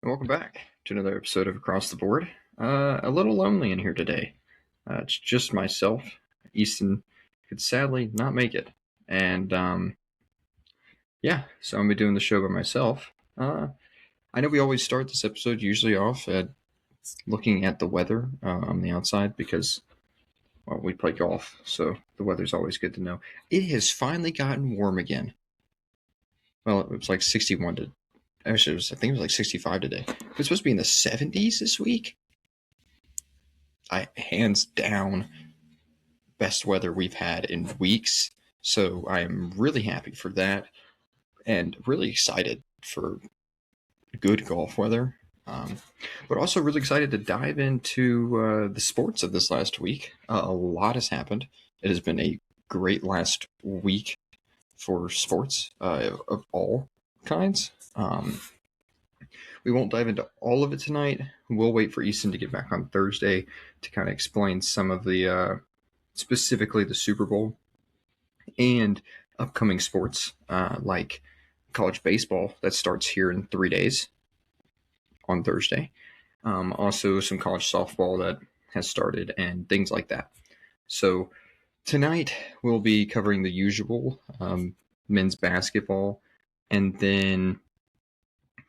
And welcome back to another episode of Across the Board. A little lonely in here today. It's just myself. Easton could sadly not make it. And yeah, so I'm going to be doing the show by myself. I know we always start this episode usually off at looking at the weather on the outside because, well, we play golf, so the weather's always good to know. It has finally gotten warm again. Well, it was like 61 to actually, I think it was like 65 today. It's supposed to be in the 70s this week. Hands down, best weather we've had in weeks. So I am really happy for that and really excited for good golf weather. But also really excited to dive into the sports of this last week. A lot has happened. It has been a great last week for sports of all kinds. We won't dive into all of it tonight. We'll wait for Easton to get back on Thursday to kind of explain some of the, specifically the Super Bowl and upcoming sports like college baseball that starts here in 3 days on Thursday. Also some college softball that has started and things like that. So tonight we'll be covering the usual men's basketball, and then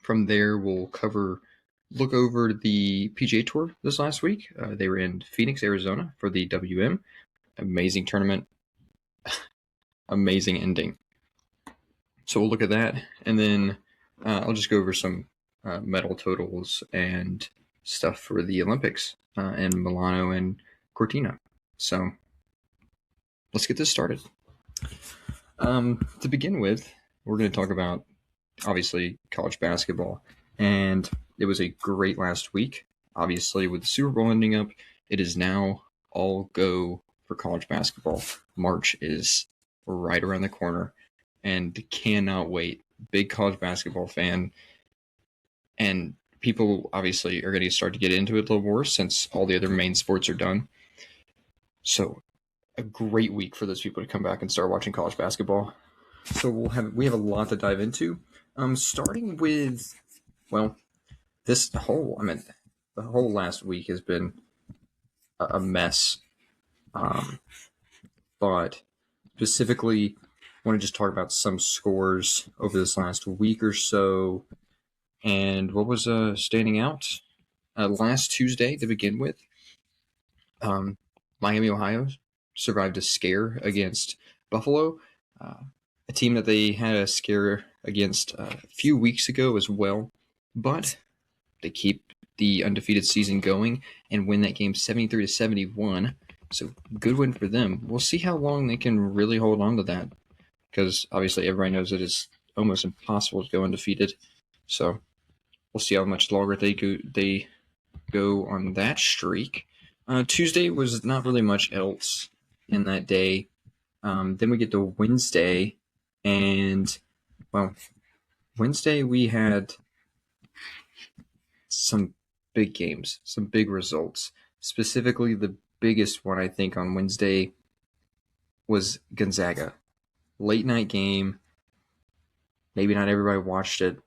from there we'll look over the PGA Tour this last week. They were in Phoenix, Arizona for the WM. Amazing tournament. Amazing ending. So we'll look at that, and then I'll just go over some medal totals and stuff for the Olympics in Milano and Cortina. So let's get this started. To begin with, we're going to talk about, obviously, college basketball. And it was a great last week. Obviously, with the Super Bowl ending up, it is now all go for college basketball. March is right around the corner and cannot wait. Big college basketball fan. And people obviously are going to start to get into it a little more since all the other main sports are done. So a great week for those people to come back and start watching college basketball. So we have a lot to dive into. Starting with, well, the whole last week has been a mess. But specifically, I want to just talk about some scores over this last week or so. And what was standing out? Last Tuesday, to begin with, Miami, Ohio survived a scare against Buffalo, a team that they had a scare against a few weeks ago as well. But they keep the undefeated season going and win that game 73-71. So good win for them. We'll see how long they can really hold on to that, because obviously everybody knows it is almost impossible to go undefeated. So we'll see how much longer they go on that streak. Tuesday was not really much else in that day. Then we get to Wednesday, and well, Wednesday we had some big games, some big results. Specifically, the biggest one I think on Wednesday was Gonzaga. Late night game. Maybe not everybody watched it,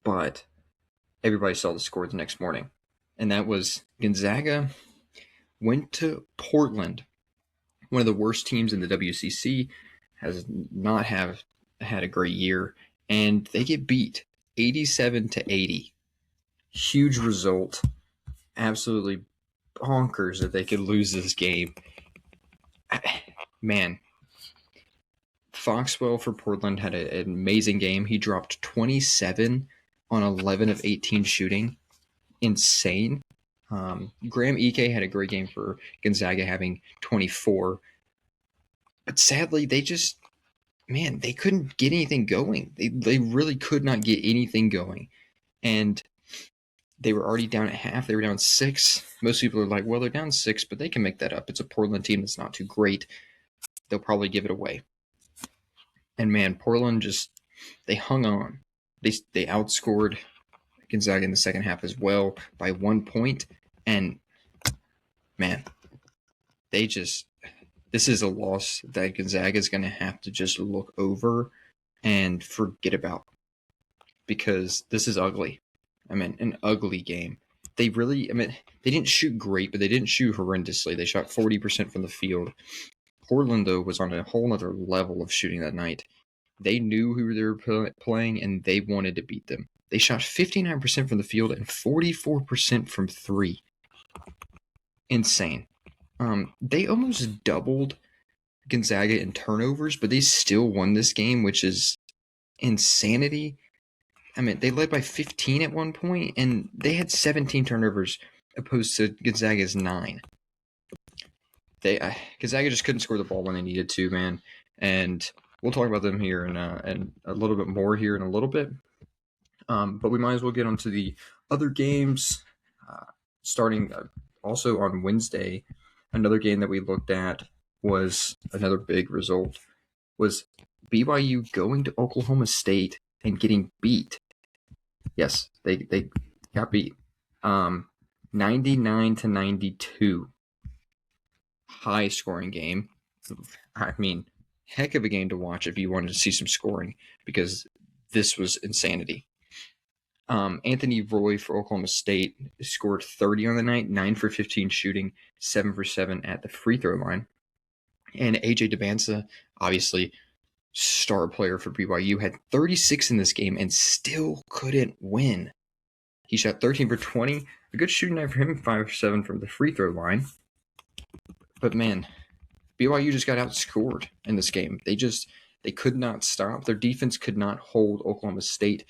but everybody saw the score the next morning. And that was Gonzaga went to Portland, one of the worst teams in the WCC, has not had a great year, and they get beat 87-80. Huge result. Absolutely bonkers that they could lose this game. Man, Foxwell for Portland had an amazing game. He dropped 27 on 11 of 18 shooting. Insane. Graham Ike had a great game for Gonzaga, having 24. But sadly, they couldn't get anything going. They really could not get anything going. And they were already down at half. They were down 6. Most people are like, well, they're down 6, but they can make that up. It's a Portland team that's not too great. They'll probably give it away. And man, Portland they hung on. They outscored Gonzaga in the second half as well by 1 point. And man, this is a loss that Gonzaga is going to have to just look over and forget about, because this is ugly. An ugly game. They didn't shoot great, but they didn't shoot horrendously. They shot 40% from the field. Portland, though, was on a whole other level of shooting that night. They knew who they were playing, and they wanted to beat them. They shot 59% from the field and 44% from three. Insane. They almost doubled Gonzaga in turnovers, but they still won this game, which is insanity. They led by 15 at one point, and they had 17 turnovers opposed to Gonzaga's 9. Gonzaga just couldn't score the ball when they needed to, man. And we'll talk about them here and a little bit more here in a little bit. But we might as well get onto the other games. Starting also on Wednesday, another game that we looked at was another big result. Was BYU going to Oklahoma State and getting beat. Yes, they got beat. 99-92. High scoring game. Heck of a game to watch if you wanted to see some scoring, because this was insanity. Anthony Roy for Oklahoma State scored 30 on the night, 9 for 15 shooting, 7 for 7 at the free throw line. And AJ Debansa, obviously star player for BYU, had 36 in this game and still couldn't win. He shot 13 for 20, a good shooting night for him, 5 for 7 from the free throw line. But man, BYU just got outscored in this game. They could not stop. Their defense could not hold Oklahoma State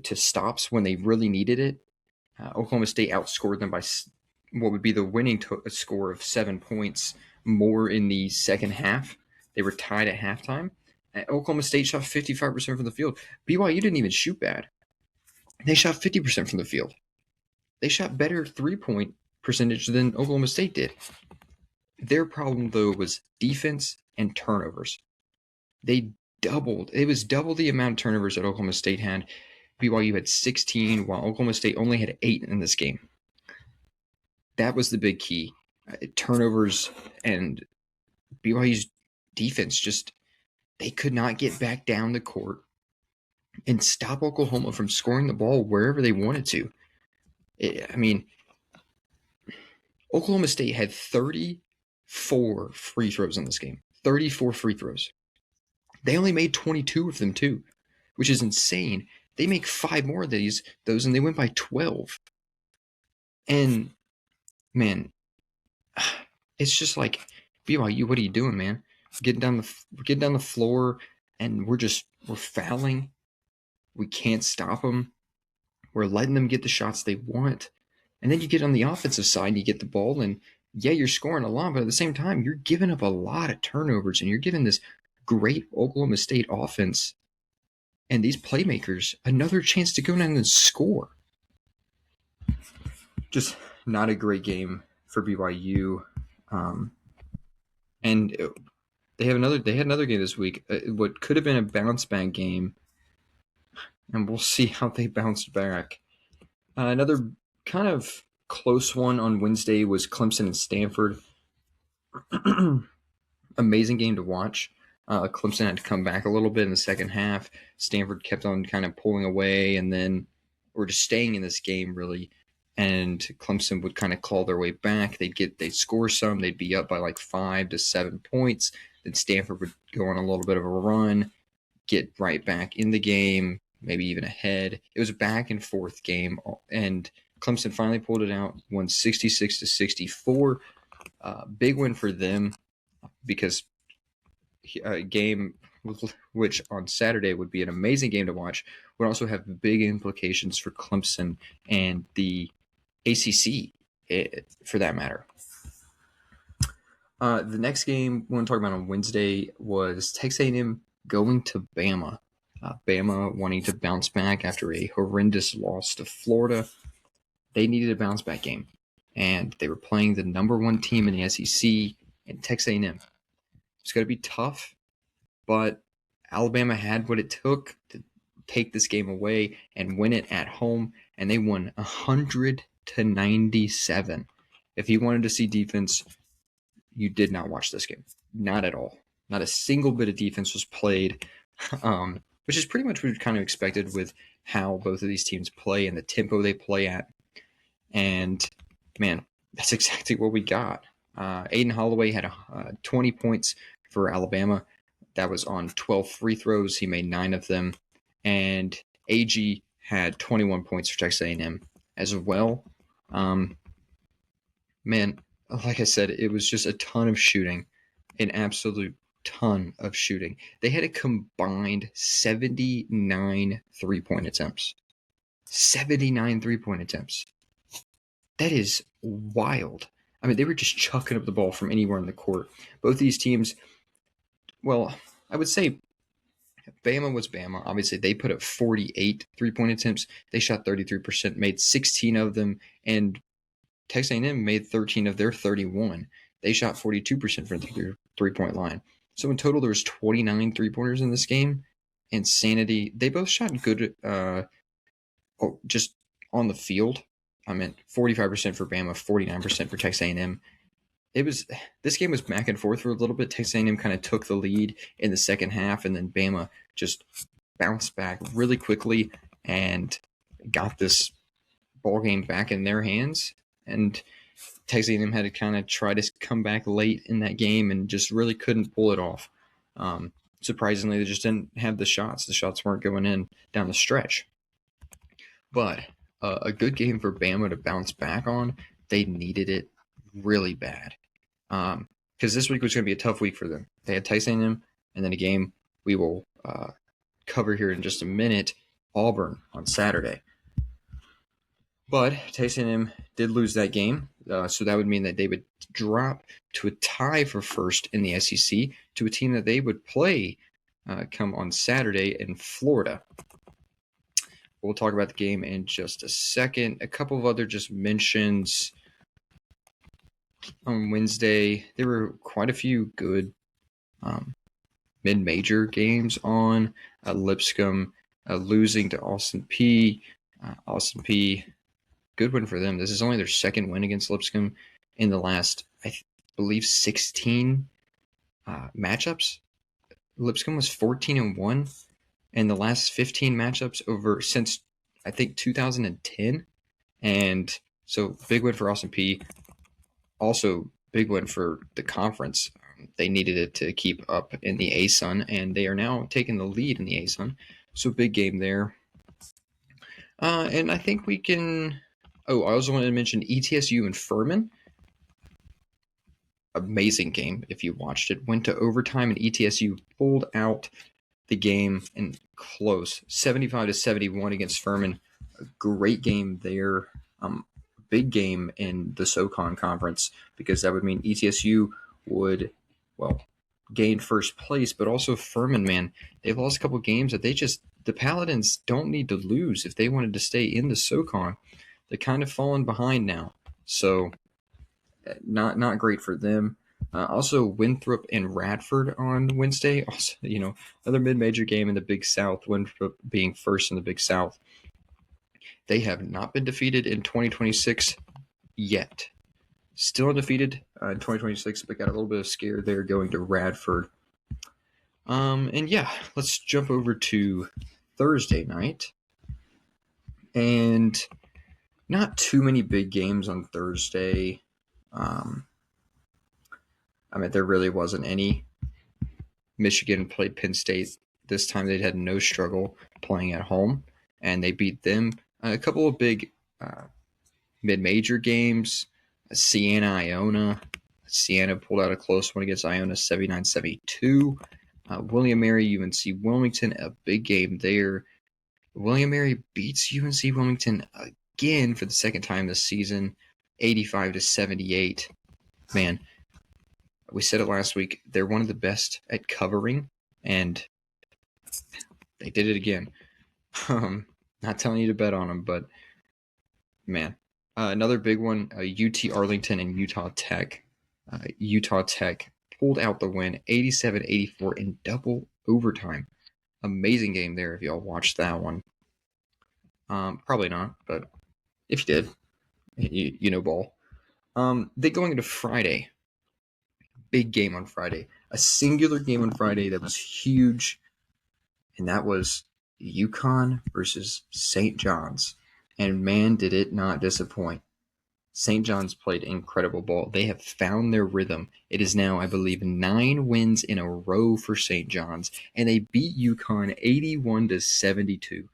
to stops when they really needed it. Oklahoma State outscored them by what would be the winning score of 7 points more in the second half. They were tied at halftime. Oklahoma State shot 55% from the field. BYU didn't even shoot bad. They shot 50% from the field. They shot better 3-point percentage than Oklahoma State did. Their problem, though, was defense and turnovers. It was double the amount of turnovers that Oklahoma State had. BYU had 16, while Oklahoma State only had 8 in this game. That was the big key. Turnovers, and BYU's defense they could not get back down the court and stop Oklahoma from scoring the ball wherever they wanted to. Oklahoma State had 34 free throws in this game. 34 free throws. They only made 22 of them, too, which is insane. They make 5 more of those, and they went by 12. And, man, it's just like, BYU, what are you doing, man? Getting down the floor, and we're fouling. We can't stop them. We're letting them get the shots they want. And then you get on the offensive side, and you get the ball, and yeah, you're scoring a lot, but at the same time, you're giving up a lot of turnovers, and you're giving this great Oklahoma State offense and these playmakers another chance to go down and score. Just not a great game for BYU. And they had another game this week. What could have been a bounce back game, and we'll see how they bounced back. Another kind of close one on Wednesday was Clemson and Stanford. Amazing game to watch. Clemson had to come back a little bit in the second half. Stanford kept on kind of pulling away, and then or just staying in this game really. And Clemson would kind of claw their way back. They'd score some. They'd be up by like 5 to 7 points. Then Stanford would go on a little bit of a run, get right back in the game, maybe even ahead. It was a back and forth game, and Clemson finally pulled it out, won 66-64. Big win for them, because a game which on Saturday would be an amazing game to watch would also have big implications for Clemson and the ACC, for that matter. The next game we want to talk about on Wednesday was Texas A&M going to Bama. Bama wanting to bounce back after a horrendous loss to Florida. They needed a bounce back game, and they were playing the number 1 team in the SEC, and Texas A&M. It's going to be tough, but Alabama had what it took to take this game away and win it at home, and they won 100-97. If you wanted to see defense, you did not watch this game. Not at all. Not a single bit of defense was played. which is pretty much what we kind of expected with how both of these teams play and the tempo they play at. And man, that's exactly what we got. Aiden Holloway had 20 points for Alabama. That was on 12 free throws. He made 9 of them. And AG had 21 points for Texas A&M as well. Man, like I said, it was just a ton of shooting, an absolute ton of shooting. They had a combined 79 three-point attempts. 79 three-point attempts. That is wild. I mean, they were just chucking up the ball from anywhere in the court. Both these teams, well, I would say Bama was Bama. Obviously, they put up 48 three-point attempts. They shot 33%, made 16 of them, and Texas A&M made 13 of their 31. They shot 42% from the three-point line. So in total, there was 29 three-pointers in this game. Insanity. They both shot good just on the field. I meant 45% for Bama, 49% for Texas A&M. This game was back and forth for a little bit. Texas A&M kind of took the lead in the second half, and then Bama just bounced back really quickly and got this ball game back in their hands. And Texas A&M had to kind of try to come back late in that game and just really couldn't pull it off. Surprisingly, they just didn't have the shots. The shots weren't going in down the stretch. But a good game for Bama to bounce back on. They needed it really bad. Because this week was going to be a tough week for them. They had Texas A&M, and then a game we will cover here in just a minute, Auburn on Saturday. But Texas A&M did lose that game, so that would mean that they would drop to a tie for first in the SEC to a team that they would play come on Saturday in Florida. We'll talk about the game in just a second. A couple of other just mentions. On Wednesday, there were quite a few good mid-major games on. Lipscomb losing to Austin Peay. Austin Peay, good win for them. This is only their second win against Lipscomb in the last, I believe, 16 matchups. Lipscomb was 14-1 in the last 15 matchups over since, I think, 2010. And so big win for Austin Peay. Also, big win for the conference. They needed it to keep up in the ASUN, and they are now taking the lead in the ASUN. So big game there. And I think we can... Oh, I also wanted to mention ETSU and Furman. Amazing game if you watched it. Went to overtime, and ETSU pulled out the game and close. 75-71 against Furman. A great game there. Big game in the SoCon conference, because that would mean ETSU would, gain first place, but also Furman, man, they've lost a couple games that the Paladins don't need to lose if they wanted to stay in the SoCon. They're kind of falling behind now, so not great for them. Also, Winthrop and Radford on Wednesday. Also, another mid-major game in the Big South, Winthrop being first in the Big South. They have not been defeated in 2026 yet. Still undefeated in 2026, but got a little bit of scare there going to Radford. And yeah, let's jump over to Thursday night. And not too many big games on Thursday. There really wasn't any. Michigan played Penn State. This time they had no struggle playing at home, and they beat them. A couple of big mid-major games. Siena-Iona. Siena pulled out a close one against Iona, 79-72. William Mary, UNC Wilmington, a big game there. William Mary beats UNC Wilmington again for the second time this season, 85-78. Man, we said it last week. They're one of the best at covering, and they did it again. Not telling you to bet on them, but man. Another big one, UT Arlington and Utah Tech. Utah Tech pulled out the win, 87-84 in double overtime. Amazing game there if y'all watched that one. Probably not, but if you did, you know ball. Then going into Friday. Big game on Friday. A singular game on Friday that was huge and that was UConn versus St. John's. And man, did it not disappoint. St. John's played incredible ball. They have found their rhythm. It is now, I believe, 9 wins in a row for St. John's, and they beat UConn 81-72.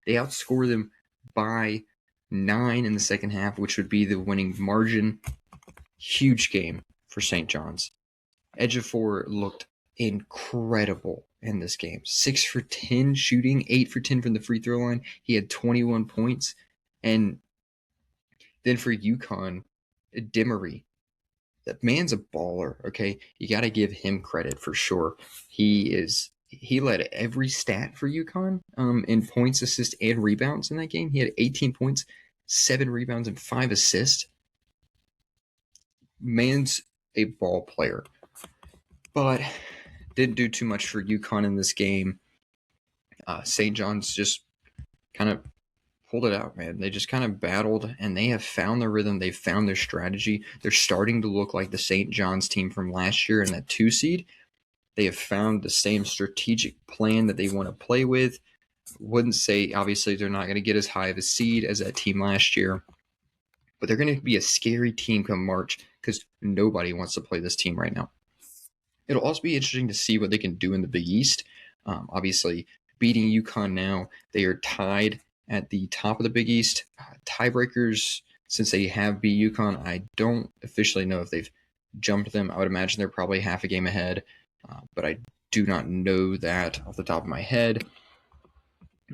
They outscored them by 9 in the second half, which would be the winning margin. Huge game for St. John's. Ejiofor looked incredible in this game. 6 for 10 shooting, 8 for 10 from the free throw line. He had 21 points. And then for UConn, Demery. That man's a baller, okay? You got to give him credit for sure. He led every stat for UConn in points, assists, and rebounds in that game. He had 18 points, 7 rebounds, and 5 assists. Man's a ball player. But didn't do too much for UConn in this game. St. John's just kind of pulled it out, man. They just kind of battled, and they have found their rhythm. They've found their strategy. They're starting to look like the St. John's team from last year in that 2 seed. They have found the same strategic plan that they want to play with. Wouldn't say, obviously, they're not going to get as high of a seed as that team last year, but they're going to be a scary team come March because nobody wants to play this team right now. It'll also be interesting to see what they can do in the Big East. Obviously, beating UConn now, they are tied at the top of the Big East. Tiebreakers, since they have beat UConn, I don't officially know if they've jumped them. I would imagine they're probably half a game ahead, but I do not know that off the top of my head.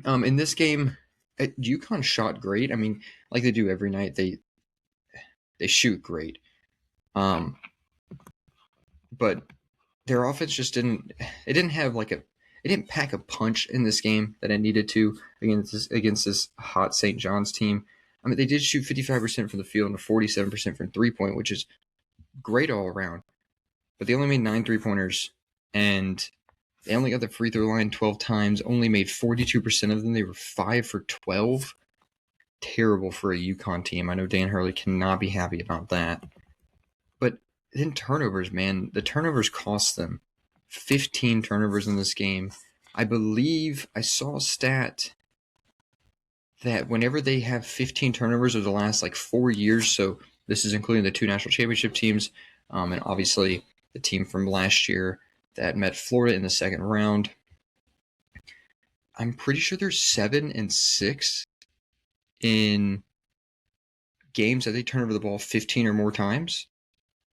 In this game, UConn shot great. I mean, like they do every night, they shoot great. But their offense just didn't pack a punch in this game that it needed to against this hot St. John's team. I mean, they did shoot 55% from the field and 47% from three-point, which is great all around. But they only made 9 3-pointers, and they only got the free throw line 12 times, only made 42% of them. They were 5 for 12. Terrible for a UConn team. I know Dan Hurley cannot be happy about that. But then turnovers, man. The turnovers cost them. 15 turnovers in this game. I believe I saw a stat that whenever they have 15 turnovers over the last 4 years, so this is including the 2 national championship teams, and obviously the team from last year that met Florida in the second round, I'm pretty sure they're 7-6 in games that they turn over the ball 15 or more times.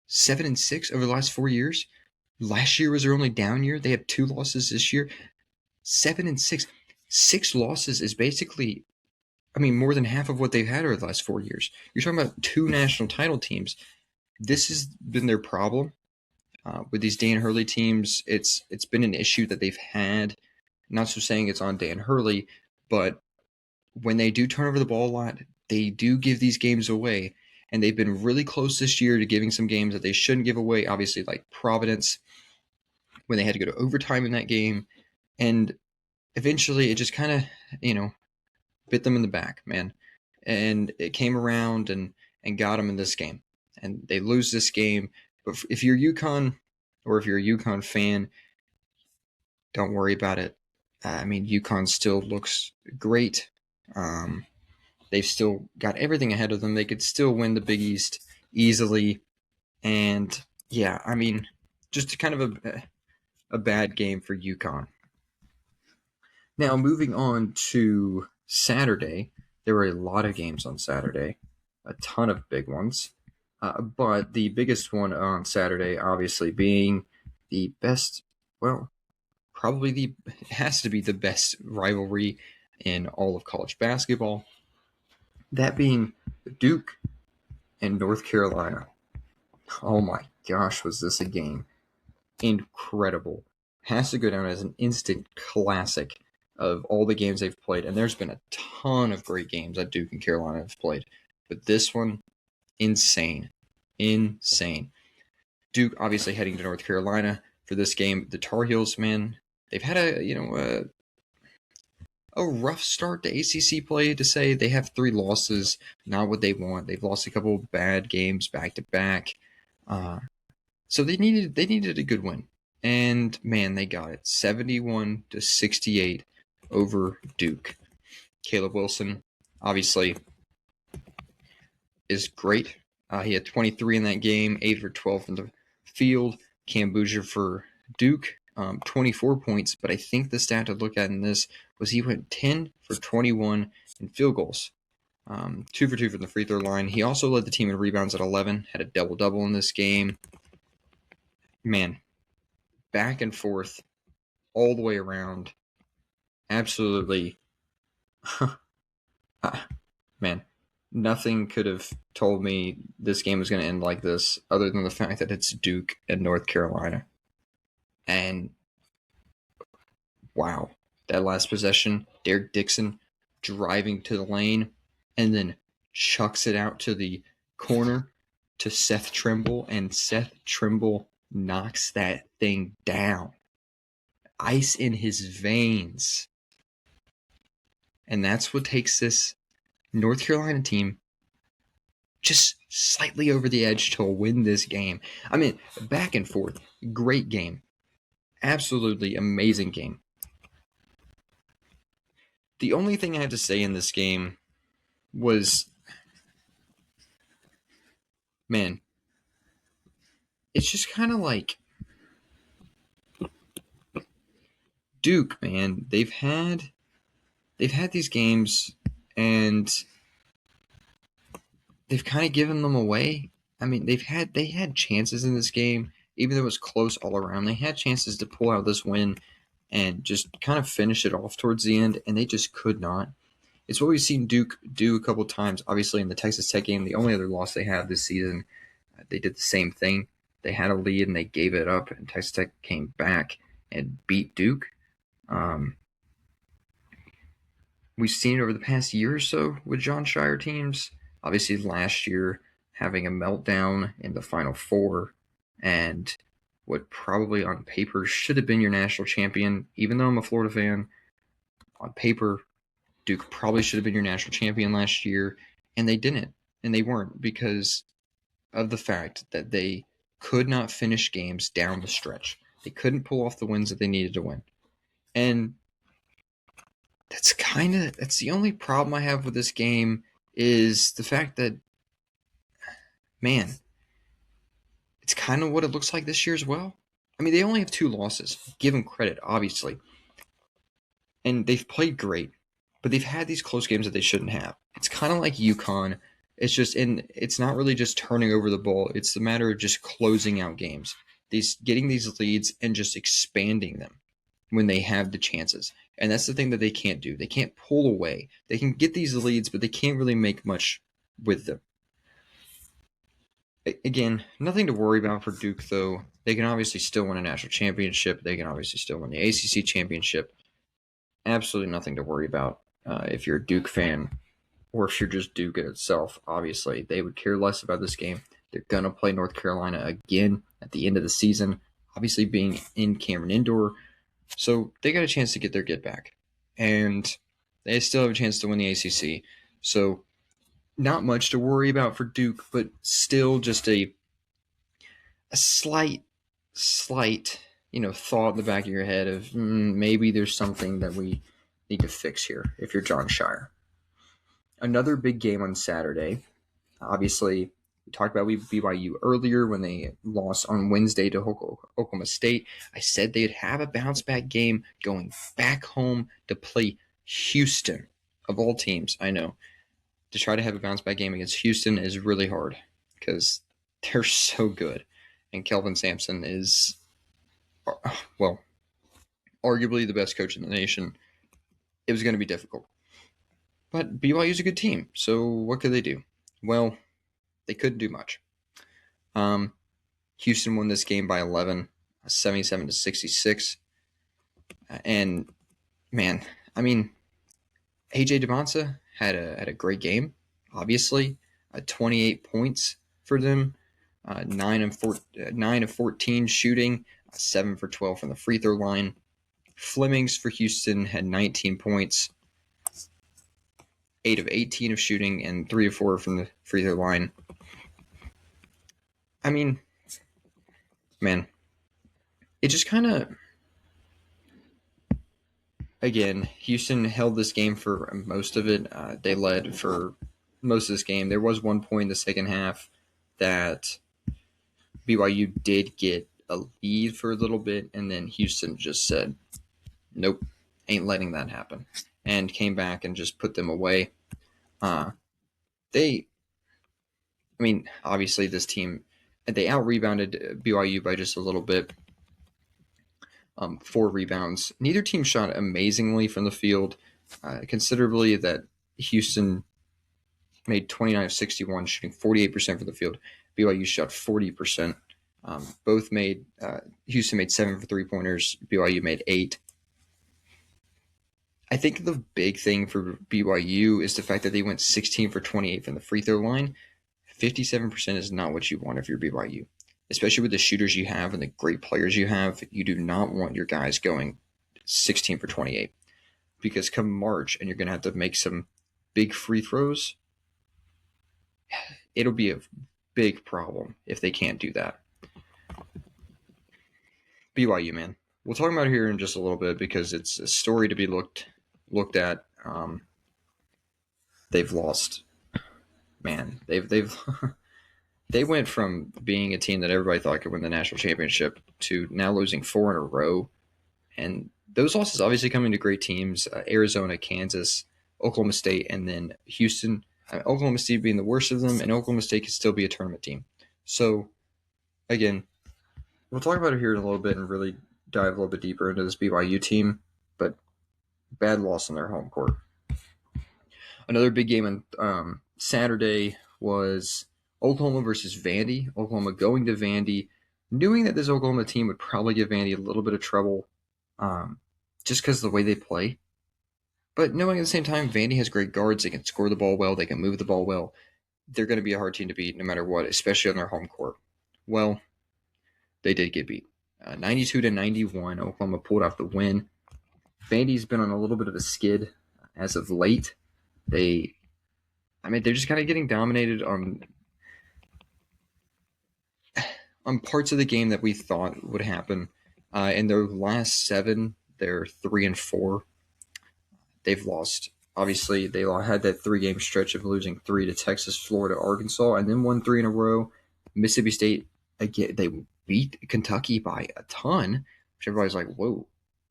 7-6 over the last 4 years. Last year was their only down year. They have 2 losses this year. 7-6. 6 losses is basically, more than half of what they've had over the last 4 years. You're talking about 2 national title teams. This has been their problem. With these Dan Hurley teams, it's been an issue that they've had. Not so saying it's on Dan Hurley, but when they do turn over the ball a lot, they do give these games away. And they've been really close this year to giving some games that they shouldn't give away, obviously like Providence, when they had to go to overtime in that game. And eventually it just kind of, bit them in the back, man. And it came around and got them in this game. And they lose this game. But if you're UConn, or if you're a UConn fan, don't worry about it. UConn still looks great. They've still got everything ahead of them. They could still win the Big East easily. And, yeah, just kind of a bad game for UConn. Now, moving on to Saturday, there were a lot of games on Saturday, a ton of big ones. But the biggest one on Saturday, obviously, being the best, it has to be the best rivalry in all of college basketball. That being Duke and North Carolina. Oh my gosh, was this a game. Incredible. Has to go down as an instant classic of all the games they've played. And there's been a ton of great games that Duke and Carolina have played. But this one, insane. Duke obviously heading to North Carolina for this game. The Tar Heels, man, they've had a rough start to ACC play, to say. They have 3 losses, not what they want. They've lost a couple bad games back to back. So they needed a good win. And man, they got it 71-68 over Duke. Caleb Wilson, obviously, is great. He had 23 in that game, 8 for 12 from the field. Cam Bouger for Duke, 24 points. But I think the stat to look at in this was he went 10 for 21 in field goals. 2 for 2 from the free throw line. He also led the team in rebounds at 11, had a double-double in this game. Man, back and forth, all the way around. Absolutely. Man, nothing could have told me this game was going to end like this other than the fact that it's Duke and North Carolina. And wow, that last possession, Derek Dixon driving to the lane and then chucks it out to the corner to Seth Trimble, and Seth Trimble knocks that thing down. Ice in his veins. And that's what takes this North Carolina team just slightly over the edge to win this game. I mean, back and forth. Great game. Absolutely amazing game. The only thing I have to say in this game was, man, it's just kind of like Duke, man. They've had these games and they've kind of given them away. I mean, they had chances in this game, even though it was close all around. They had chances to pull out this win and just kind of finish it off towards the end, and they just could not. It's what we've seen Duke do a couple times. Obviously, in the Texas Tech game, the only other loss they had this season, they did the same thing. They had a lead and they gave it up, and Texas Tech came back and beat Duke. We've seen it over the past year or so with Jon Scheyer teams. Obviously, last year having a meltdown in the Final Four, and what probably on paper should have been your national champion. Even though I'm a Florida fan, on paper, Duke probably should have been your national champion last year, and they didn't, and they weren't because of the fact that they could not finish games down the stretch. They couldn't pull off the wins that they needed to win. And that's the only problem I have with this game is the fact that, man, it's kind of what it looks like this year as well. I mean, they only have 2 losses. Give them credit, obviously. And they've played great, but they've had these close games that they shouldn't have. It's kind of like UConn. It's not really just turning over the ball. It's the matter of just closing out games. Getting these leads and just expanding them when they have the chances. And that's the thing that they can't do. They can't pull away. They can get these leads, but they can't really make much with them. Again, nothing to worry about for Duke, though. They can obviously still win a national championship. They can obviously still win the ACC championship. Absolutely nothing to worry about if you're a Duke fan or if you're just Duke in itself. Obviously, they would care less about this game. They're going to play North Carolina again at the end of the season, obviously being in Cameron Indoor. So they got a chance to get their get back. And they still have a chance to win the ACC. So not much to worry about for Duke, but still just a slight, thought in the back of your head of maybe there's something that we need to fix here if you're Jon Scheyer. Another big game on Saturday. Obviously, we talked about BYU earlier when they lost on Wednesday to Oklahoma State. I said they'd have a bounce-back game going back home to play Houston, of all teams, I know. To try to have a bounce-back game against Houston is really hard because they're so good. And Kelvin Sampson is, well, arguably the best coach in the nation. It was going to be difficult. But BYU is a good team, so what could they do? Well, they couldn't do much. Houston won this game by 11, 77-66. And, man, I mean, AJ DeMonsa had a great game, obviously. 28 points for them, 9 of 14 shooting, 7 for 12 from the free throw line. Flemings for Houston had 19 points, 8 of 18 of shooting, and 3 of 4 from the free throw line. I mean, man, it just kind of, again, Houston held this game for most of it. They led for most of this game. There was one point in the second half that BYU did get a lead for a little bit, and then Houston just said, nope, ain't letting that happen, and came back and just put them away. Obviously this team, they out-rebounded BYU by just a little bit. 4 rebounds. Neither team shot amazingly from the field, considerably that Houston made 29 of 61, shooting 48% from the field. BYU shot 40%. Both made Houston made 7 for 3-pointers. BYU made 8. I think the big thing for BYU is the fact that they went 16 for 28 from the free throw line. 57% is not what you want if you're BYU, especially with the shooters you have and the great players you have. You do not want your guys going 16 for 28 because come March and you're going to have to make some big free throws. It'll be a big problem if they can't do that. BYU, man. We'll talk about it here in just a little bit because it's a story to be looked at. They've lost. Man, they've they went from being a team that everybody thought could win the national championship to now losing 4 in a row. And those losses obviously coming to great teams, Arizona, Kansas, Oklahoma State, and then Houston. Oklahoma State being the worst of them, and Oklahoma State could still be a tournament team. So, again, we'll talk about it here in a little bit and really dive a little bit deeper into this BYU team, but bad loss in their home court. Another big game on Saturday was Oklahoma versus Vandy. Oklahoma going to Vandy, knowing that this Oklahoma team would probably give Vandy a little bit of trouble just because of the way they play. But knowing at the same time, Vandy has great guards. They can score the ball well. They can move the ball well. They're going to be a hard team to beat no matter what, especially on their home court. Well, they did get beat. 92-91, Oklahoma pulled off the win. Vandy's been on a little bit of a skid as of late. They're just kind of getting dominated on parts of the game that we thought would happen. In their last 7, they're 3-4. They've lost. Obviously, they had that 3-game stretch of losing 3 to Texas, Florida, Arkansas, and then won 3 in a row. Mississippi State, again, they beat Kentucky by a ton, which everybody's like, whoa,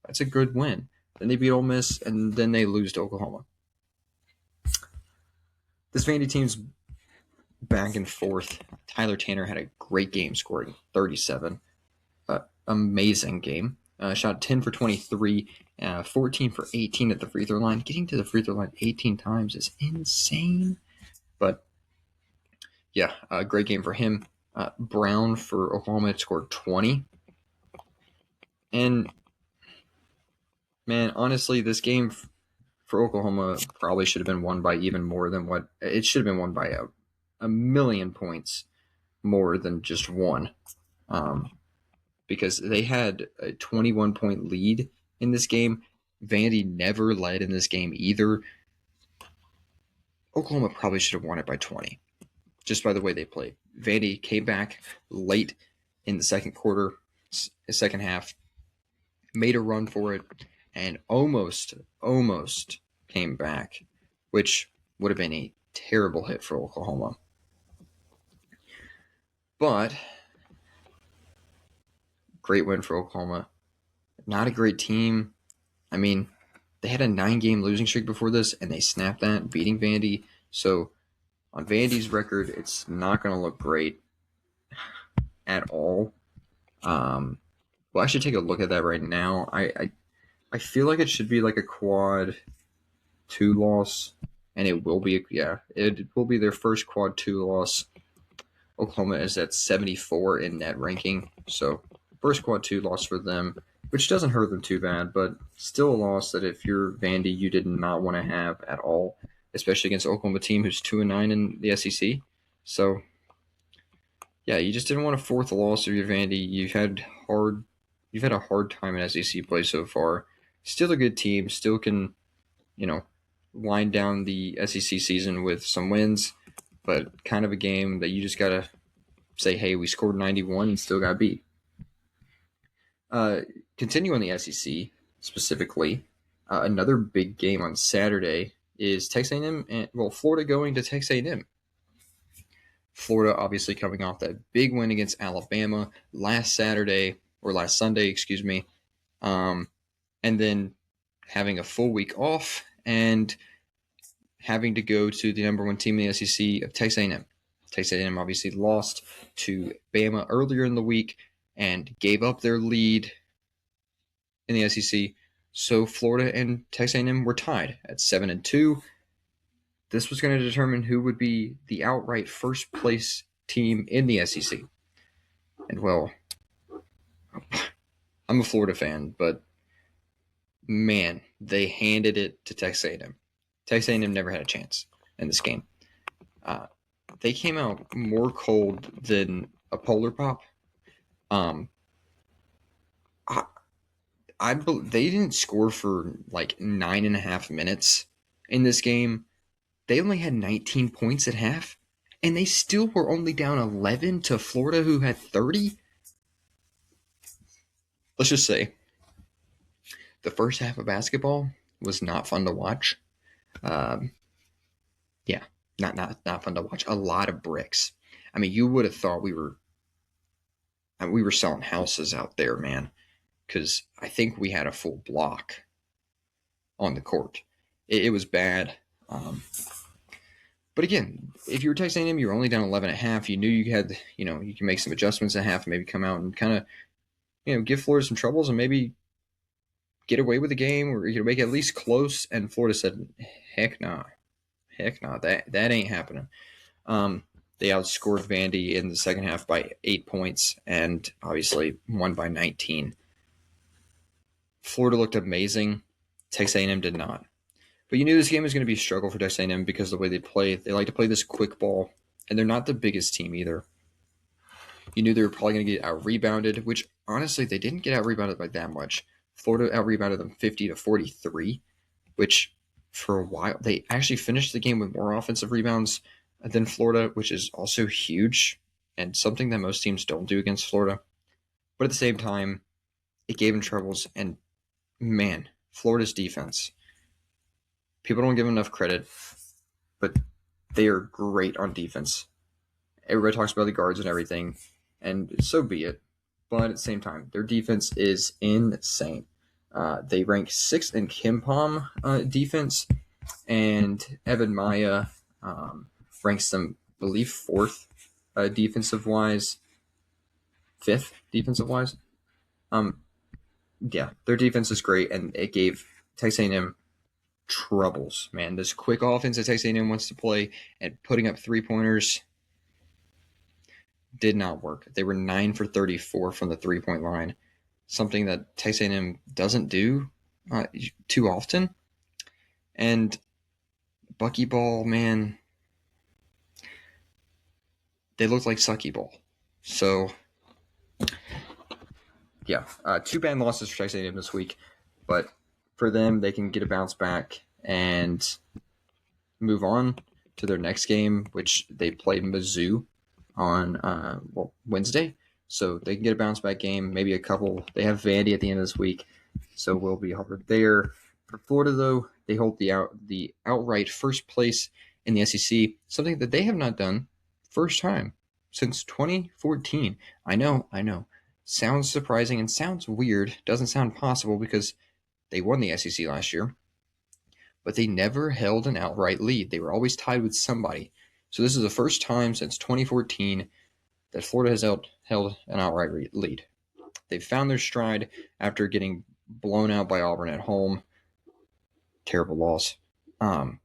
that's a good win. Then they beat Ole Miss, and then they lose to Oklahoma. This Vandy team's back and forth. Tyler Tanner had a great game, scoring 37. Amazing game. Shot 10 for 23, 14 for 18 at the free throw line. Getting to the free throw line 18 times is insane. But, yeah, a great game for him. Brown for Oklahoma scored 20. And, man, honestly, this game for Oklahoma probably should have been won by even more than what – it should have been won by a million points more than just one. Because they had a 21-point lead in this game. Vandy never led in this game either. Oklahoma probably should have won it by 20, just by the way they played. Vandy came back late in the second half, made a run for it, and almost came back, which would have been a terrible hit for Oklahoma. But great win for Oklahoma. Not a great team. They had a 9-game losing streak before this, and they snapped that, beating Vandy. So on Vandy's record, it's not going to look great at all. We'll actually take a look at that right now. I feel like it should be like a quad 2 loss, and it will be. It will be their first quad 2 loss. Oklahoma is at 74 in net ranking, so first quad 2 loss for them, which doesn't hurt them too bad, but still a loss that if you're Vandy, you did not want to have at all, especially against Oklahoma team who's 2-9 in the SEC. So, yeah, you just didn't want a fourth loss if you're Vandy. You've had a hard time in SEC play so far. Still a good team. Still can, wind down the SEC season with some wins, but kind of a game that you just gotta say, hey, we scored 91 and still got beat. Uh, Continue on the SEC specifically. Another big game on Saturday is Texas A&M and Florida going to Texas A&M. Florida obviously coming off that big win against Alabama last Sunday, excuse me, and then having a full week off and having to go to the number one team in the SEC of Texas A&M. Texas A&M obviously lost to Bama earlier in the week and gave up their lead in the SEC. So Florida and Texas A&M were tied at 7-2. This was going to determine who would be the outright first place team in the SEC. And well, I'm a Florida fan, but man, they handed it to Texas A&M. Texas A&M never had a chance in this game. They came out more cold than a polar pop. They didn't score for like 9.5 minutes in this game. They only had 19 points at half, and they still were only down 11 to Florida, who had 30. Let's just say the first half of basketball was not fun to watch. Yeah, not fun to watch. A lot of bricks. I mean, you would have thought we were selling houses out there, man, because I think we had a full block on the court. It was bad. But again, if you were Texas A&M, you were only down 11 at half. You knew you had, you can make some adjustments at half and maybe come out and kind of, give Florida some troubles and maybe get away with the game or make it at least close. And Florida said, heck nah, that ain't happening. They outscored Vandy in the second half by 8 points and obviously won by 19. Florida looked amazing. Texas A&M did not. But you knew this game was going to be a struggle for Texas A&M because of the way they play. They like to play this quick ball, and they're not the biggest team either. You knew they were probably going to get out-rebounded, which honestly, they didn't get out-rebounded by that much. Florida out-rebounded them 50-43, which for a while, they actually finished the game with more offensive rebounds than Florida, which is also huge and something that most teams don't do against Florida. But at the same time, it gave them troubles, and man, Florida's defense. People don't give them enough credit, but they are great on defense. Everybody talks about the guards and everything, and so be it. But at the same time, their defense is insane. They rank 6th in KenPom defense, and Evan Maya ranks them, I believe, 4th defensive-wise, 5th defensive-wise. Yeah, their defense is great, and it gave Texas A&M troubles, man. This quick offense that Texas A&M wants to play and putting up 3-pointers did not work. They were 9 for 34 from the 3-point line, something that Texas A&M doesn't do too often. And Buckyball, man, they looked like sucky ball. So, yeah, 2 bad losses for Texas A&M this week, but for them, they can get a bounce back and move on to their next game, which they play Mizzou on Wednesday. So they can get a bounce back game, maybe a couple. They have Vandy at the end of this week, so we'll be hard there. For Florida, though, they hold the outright first place in the SEC, something that they have not done first time since 2014. I know. Sounds surprising and sounds weird. Doesn't sound possible because they won the SEC last year, but they never held an outright lead. They were always tied with somebody. So this is the first time since 2014 that Florida has held an outright lead. They've found their stride after getting blown out by Auburn at home. Terrible loss. But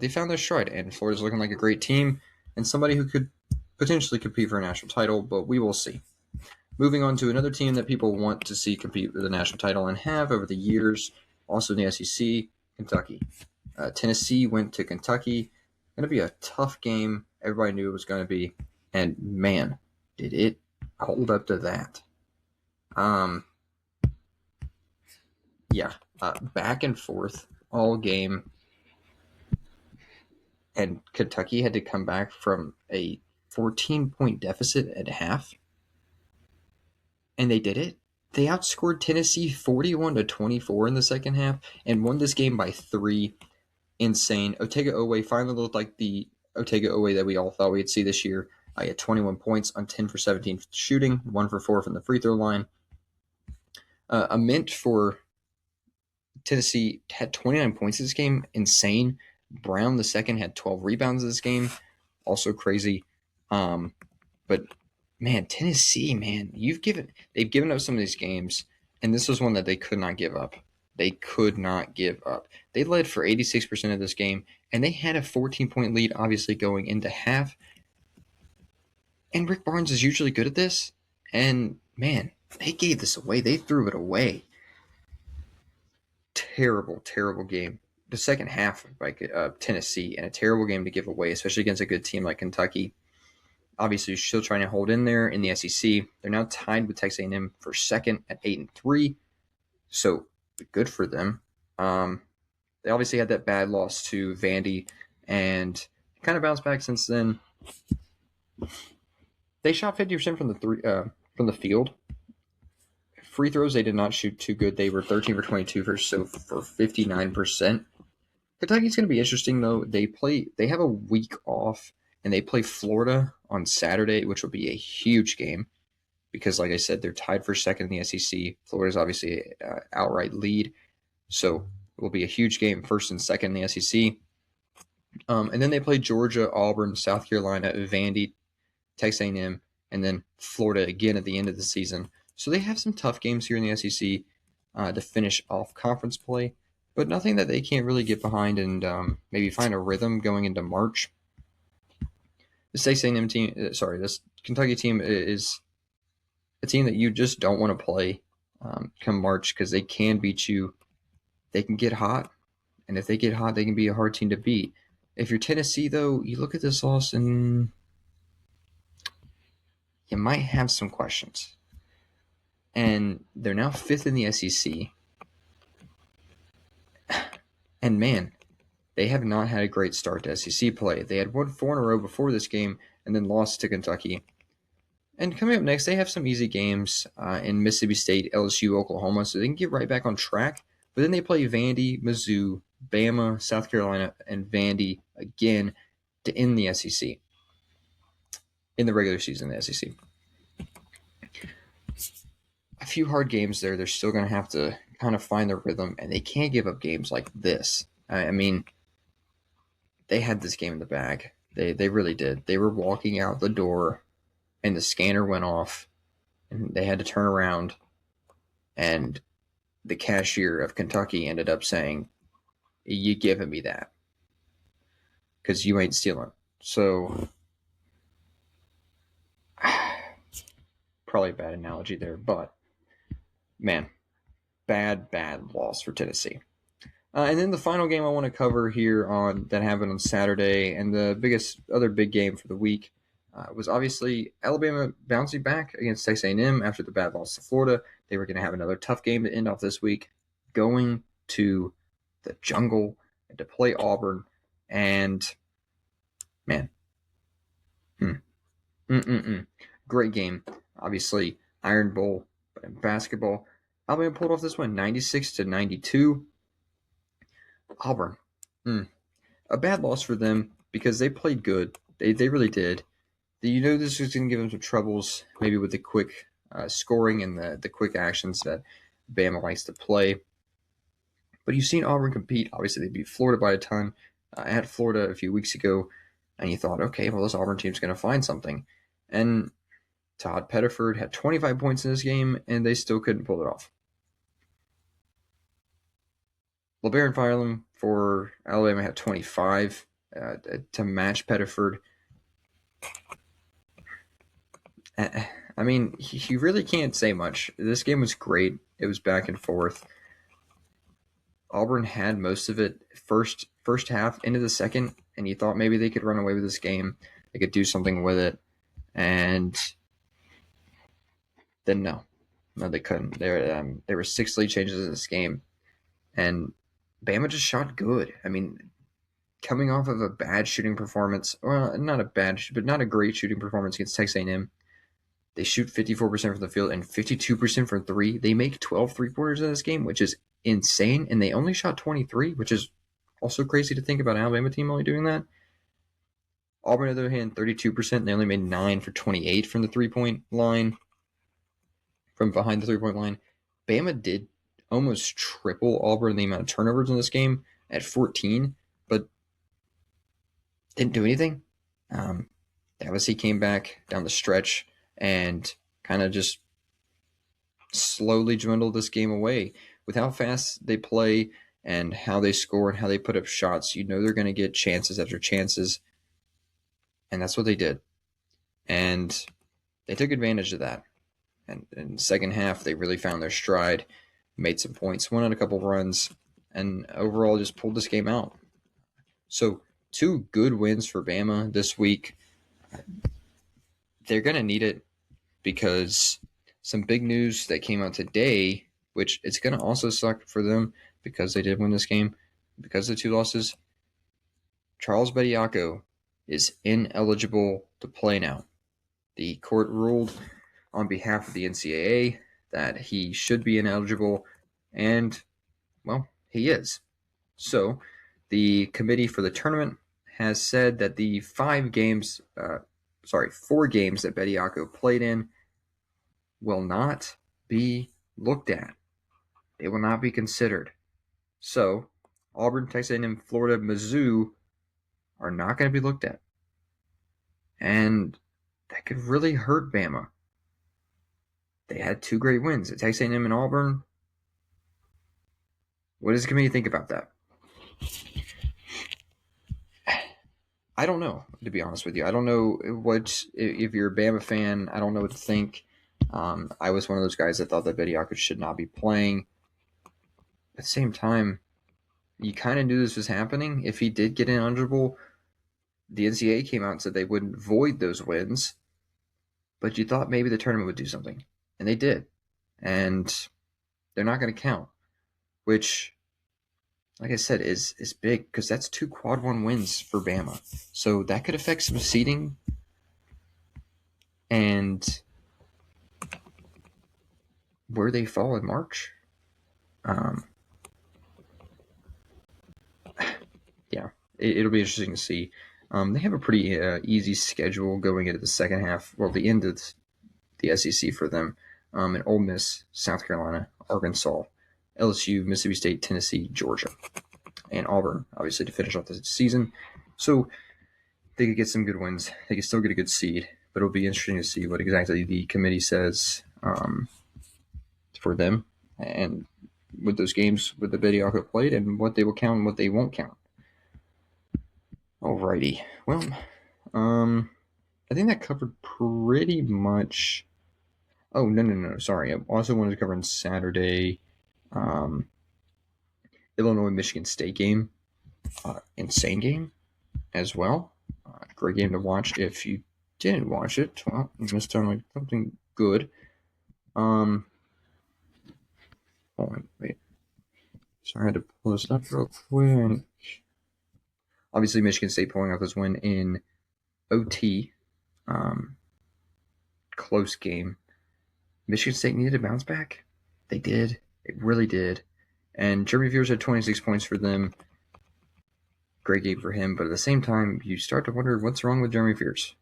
they found their stride, and Florida's looking like a great team and somebody who could potentially compete for a national title, but we will see. Moving on to another team that people want to see compete for the national title and have over the years, also in the SEC, Kentucky. Tennessee went to Kentucky. Going to be a tough game. Everybody knew it was going to be. And man, did it hold up to that. Back and forth all game. And Kentucky had to come back from a 14-point deficit at half. And they did it. They outscored Tennessee 41-24 in the second half and won this game by 3. Insane. Otega Oweh finally looked like the Otega Oweh that we all thought we'd see this year. I had 21 points on 10 for 17 shooting, 1 for 4 from the free throw line. A mint for Tennessee had 29 points in this game. Insane. Brown the second had 12 rebounds in this game. Also crazy. But man, Tennessee, man, they've given up some of these games, and this was one that they could not give up. They could not give up. They led for 86% of this game, and they had a 14-point lead, obviously, going into half. And Rick Barnes is usually good at this, and man, they gave this away. They threw it away. Terrible, terrible game. The second half by Tennessee, and a terrible game to give away, especially against a good team like Kentucky. Obviously, still trying to hold in there in the SEC. They're now tied with Texas A&M for second at 8-3. So good for them. They obviously had that bad loss to Vandy and kind of bounced back since then. They shot 50% from the field. Free throws, they did not shoot too good. They were 13 for 22 for 59%. Kentucky's going to be interesting though. They have a week off, and they play Florida on Saturday, which will be a huge game because, like I said, they're tied for second in the SEC. Florida's obviously an outright lead, so it will be a huge game, first and second in the SEC. And then they play Georgia, Auburn, South Carolina, Vandy, Texas A&M, and then Florida again at the end of the season. So they have some tough games here in the SEC to finish off conference play, but nothing that they can't really get behind and maybe find a rhythm going into March. This Texas A&M team, this Kentucky team is a team that you just don't want to play come March because they can beat you. They can get hot, and if they get hot, they can be a hard team to beat. If you're Tennessee, though, you look at this loss and you might have some questions. And they're now 5th in the SEC. And man, they have not had a great start to SEC play. They had won 4 in a row before this game and then lost to Kentucky. And coming up next, they have some easy games in Mississippi State, LSU, Oklahoma, so they can get right back on track. But then they play Vandy, Mizzou, Bama, South Carolina, and Vandy again to end the SEC in the regular season of the SEC. A few hard games there. They're still going to have to kind of find their rhythm, and they can't give up games like this. I mean, they had this game in the bag. They really did. They were walking out the door, and the scanner went off, and they had to turn around, and the cashier of Kentucky ended up saying, "You giving me that, because you ain't stealing." So, probably a bad analogy there, but man, bad loss for Tennessee. And then the final game I want to cover here that happened on Saturday, and the other big game for the week was obviously Alabama bouncing back against Texas A&M after the bad loss to Florida. They were going to have another tough game to end off this week, going to the jungle and to play Auburn. And man, great game. Obviously, Iron Bowl, but in basketball, Alabama pulled off this one, 96-92. Auburn, a bad loss for them because they played good. They really did. You know this was going to give them some troubles, maybe with the quick scoring and the quick actions that Bama likes to play. But you've seen Auburn compete. Obviously, they beat Florida by a ton. I had Florida a few weeks ago, and you thought, okay, well, this Auburn team's going to find something. And Todd Pettiford had 25 points in this game, and they still couldn't pull it off. LeBaron Fireland for Alabama had 25 to match Pettiford. I mean, you really can't say much. This game was great. It was back and forth. Auburn had most of it first half into the second, and you thought maybe they could run away with this game. They could do something with it. And then no, they couldn't. There were 6 lead changes in this game, and Bama just shot good. I mean, coming off of a bad shooting performance, well, not a great shooting performance against Texas A&M, They shoot 54% from the field and 52% from three. They make 12 three-pointers in this game, which is insane. And they only shot 23, which is also crazy to think about an Alabama team only doing that. Auburn, on the other hand, 32%. They only made 9 for 28 from the three-point line, from behind the three-point line. Bama did almost triple Auburn the amount of turnovers in this game at 14, but didn't do anything. LSU came back down the stretch and kind of just slowly dwindled this game away. With how fast they play and how they score and how they put up shots, you know they're going to get chances after chances, and that's what they did. And they took advantage of that. And in the second half, they really found their stride, made some points, won on a couple runs, and overall just pulled this game out. So 2 good wins for Bama this week. They're going to need it because some big news that came out today, which it's going to also suck for them because they did win this game, because of the 2 losses. Charles Bediako is ineligible to play now. The court ruled on behalf of the NCAA that he should be ineligible, and, well, he is. So the committee for the tournament has said that the 4 games that Bediako played in will not be looked at. They will not be considered. So Auburn, Texas A&M, Florida, Mizzou are not going to be looked at. And that could really hurt Bama. They had 2 great wins at Texas A&M and Auburn. What does the committee think about that? I don't know, to be honest with you. I don't know if you're a Bama fan, I don't know what to think. I was one of those guys that thought that Bediako should not be playing. At the same time, you kind of knew this was happening. If he did get ineligible, the NCAA came out and said they wouldn't void those wins, but you thought maybe the tournament would do something. And they did. And they're not going to count, which, like I said, is big because that's 2 quad 1 wins for Bama. So that could affect some seeding and where they fall in March. Yeah, it'll be interesting to see. They have a pretty easy schedule going into the second half. Well, the end of the SEC for them. And Ole Miss, South Carolina, Arkansas, LSU, Mississippi State, Tennessee, Georgia, and Auburn, obviously, to finish off the season. So they could get some good wins. They could still get a good seed, but it'll be interesting to see what exactly the committee says for them and with those games with the Bediako played and what they will count and what they won't count. Alrighty. Well, I think that covered pretty much. Oh, no. Sorry. I also wanted to cover on Saturday Illinois-Michigan State game. Insane game as well. Great game to watch. If you didn't watch it, well, you missed out on something good. Hold on, wait. Sorry, I had to pull this up real quick. Obviously, Michigan State pulling out this win in OT. Close game. Michigan State needed to bounce back. They did. It really did. And Jeremy Fears had 26 points for them. Great game for him. But at the same time, you start to wonder what's wrong with Jeremy Fears.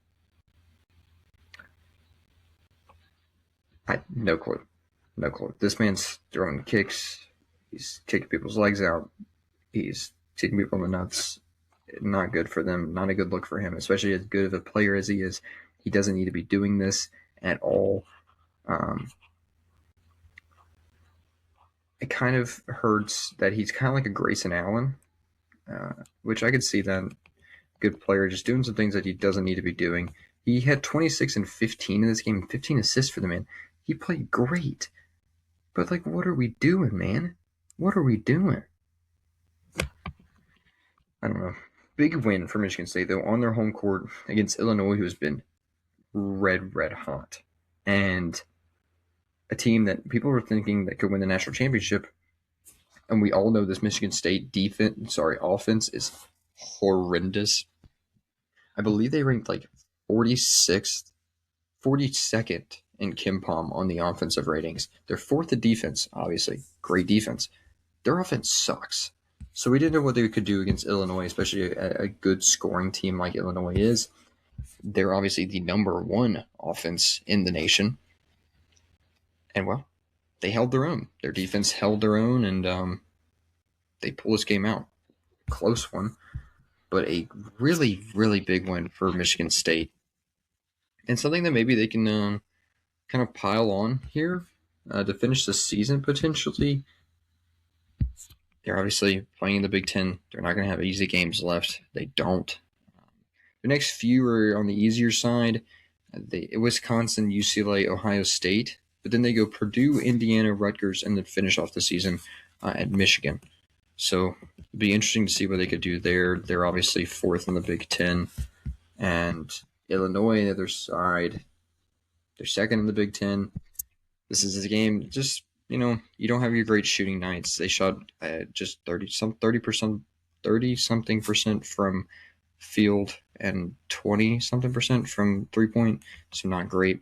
No clue. This man's throwing kicks. He's kicking people's legs out. He's kicking people in the nuts. Not good for them. Not a good look for him, especially as good of a player as he is. He doesn't need to be doing this at all. It kind of hurts that he's kind of like a Grayson Allen, which I could see that. Good player, just doing some things that he doesn't need to be doing. He had 26 and 15 in this game, 15 assists for the man. He played great. But, what are we doing, man? What are we doing? I don't know. Big win for Michigan State, though, on their home court against Illinois, who has been red hot. And a team that people were thinking that could win the national championship. And we all know this Michigan State offense is horrendous. I believe they ranked 46th 42nd in KenPom on the offensive ratings. They're fourth in defense, obviously. Great defense. Their offense sucks. So we didn't know what they could do against Illinois, especially a good scoring team like Illinois is. They're obviously the number one offense in the nation. And, well, they held their own. Their defense held their own, and they pulled this game out. Close one, but a really, really big win for Michigan State. And something that maybe they can kind of pile on here to finish the season potentially. They're obviously playing in the Big Ten. They're not going to have easy games left. They don't. The next few are on the easier side. Wisconsin, UCLA, Ohio State. But then they go Purdue, Indiana, Rutgers, and then finish off the season at Michigan. So it'd be interesting to see what they could do there. They're obviously fourth in the Big Ten. And Illinois, on the other side, they're second in the Big Ten. This is a game, just, you don't have your great shooting nights. They shot just 30-something percent from field and 20-something percent from three-point, so not great.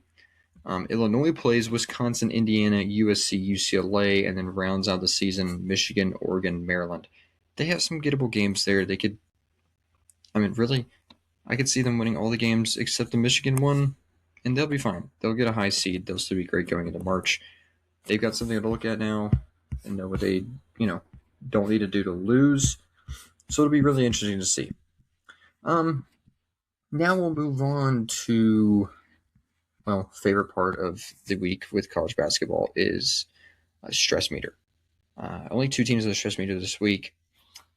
Illinois plays Wisconsin, Indiana, USC, UCLA, and then rounds out the season Michigan, Oregon, Maryland. They have some gettable games there. They could, really, I could see them winning all the games except the Michigan one, and they'll be fine. They'll get a high seed. They'll still be great going into March. They've got something to look at now and know what they, don't need to do to lose. So it'll be really interesting to see. Now we'll move on to, favorite part of the week with college basketball is a stress meter. Only two teams on the stress meter this week.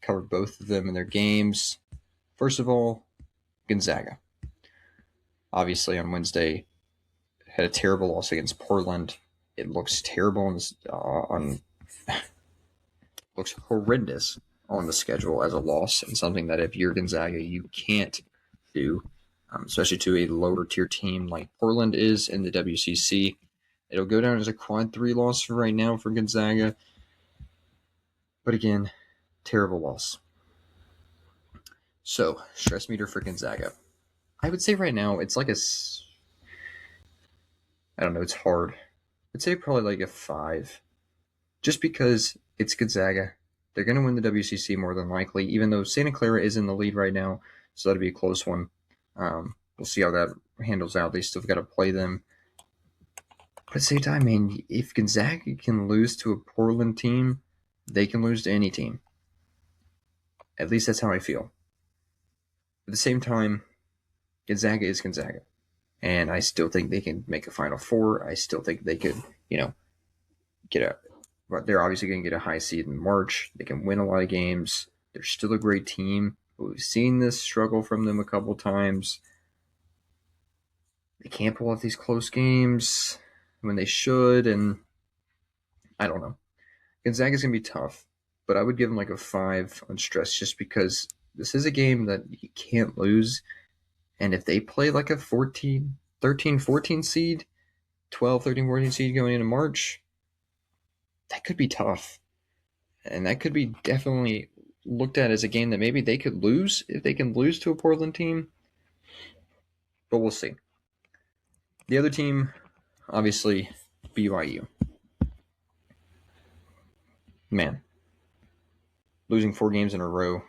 Covered both of them in their games. First of all, Gonzaga. Obviously on Wednesday, had a terrible loss against Portland. It looks terrible looks horrendous on the schedule as a loss, and something that if you're Gonzaga, you can't do, especially to a lower tier team like Portland is in the WCC. It'll go down as a quad 3 loss for right now for Gonzaga. But again, terrible loss. So, stress meter for Gonzaga. I would say right now it's like it's hard. I'd say probably like a 5. Just because it's Gonzaga. They're going to win the WCC more than likely, even though Santa Clara is in the lead right now, so that'll be a close one. We'll see how that handles out. They still got to play them. But at the same time, man, if Gonzaga can lose to a Portland team, they can lose to any team. At least that's how I feel. At the same time, Gonzaga is Gonzaga. And I still think they can make a Final Four. I still think they could, they're obviously going to get a high seed in March. They can win a lot of games. They're still a great team. We've seen this struggle from them a couple times. They can't pull off these close games when they should, and I don't know. Gonzaga's going to be tough, but I would give them like a 5 on stress just because this is a game that you can't lose. And if they play like a 13, 14 seed, 12, 13, 14 seed going into March, that could be tough. And that could be definitely looked at as a game that maybe they could lose if they can lose to a Portland team. But we'll see. The other team, obviously, BYU. Man, losing 4 games in a row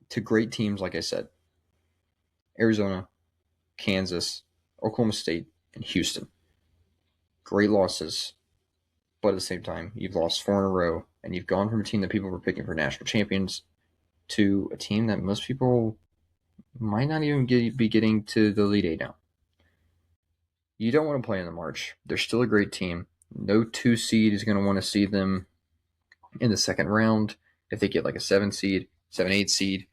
to great teams, like I said. Arizona, Kansas, Oklahoma State, and Houston. Great losses. But at the same time, you've lost 4 in a row, and you've gone from a team that people were picking for national champions to a team that most people might not even be getting to the Elite Eight now. You don't want to play in the March. They're still a great team. No 2 seed is going to want to see them in the second round. If they get like a 7 seed, 7, 8 seed,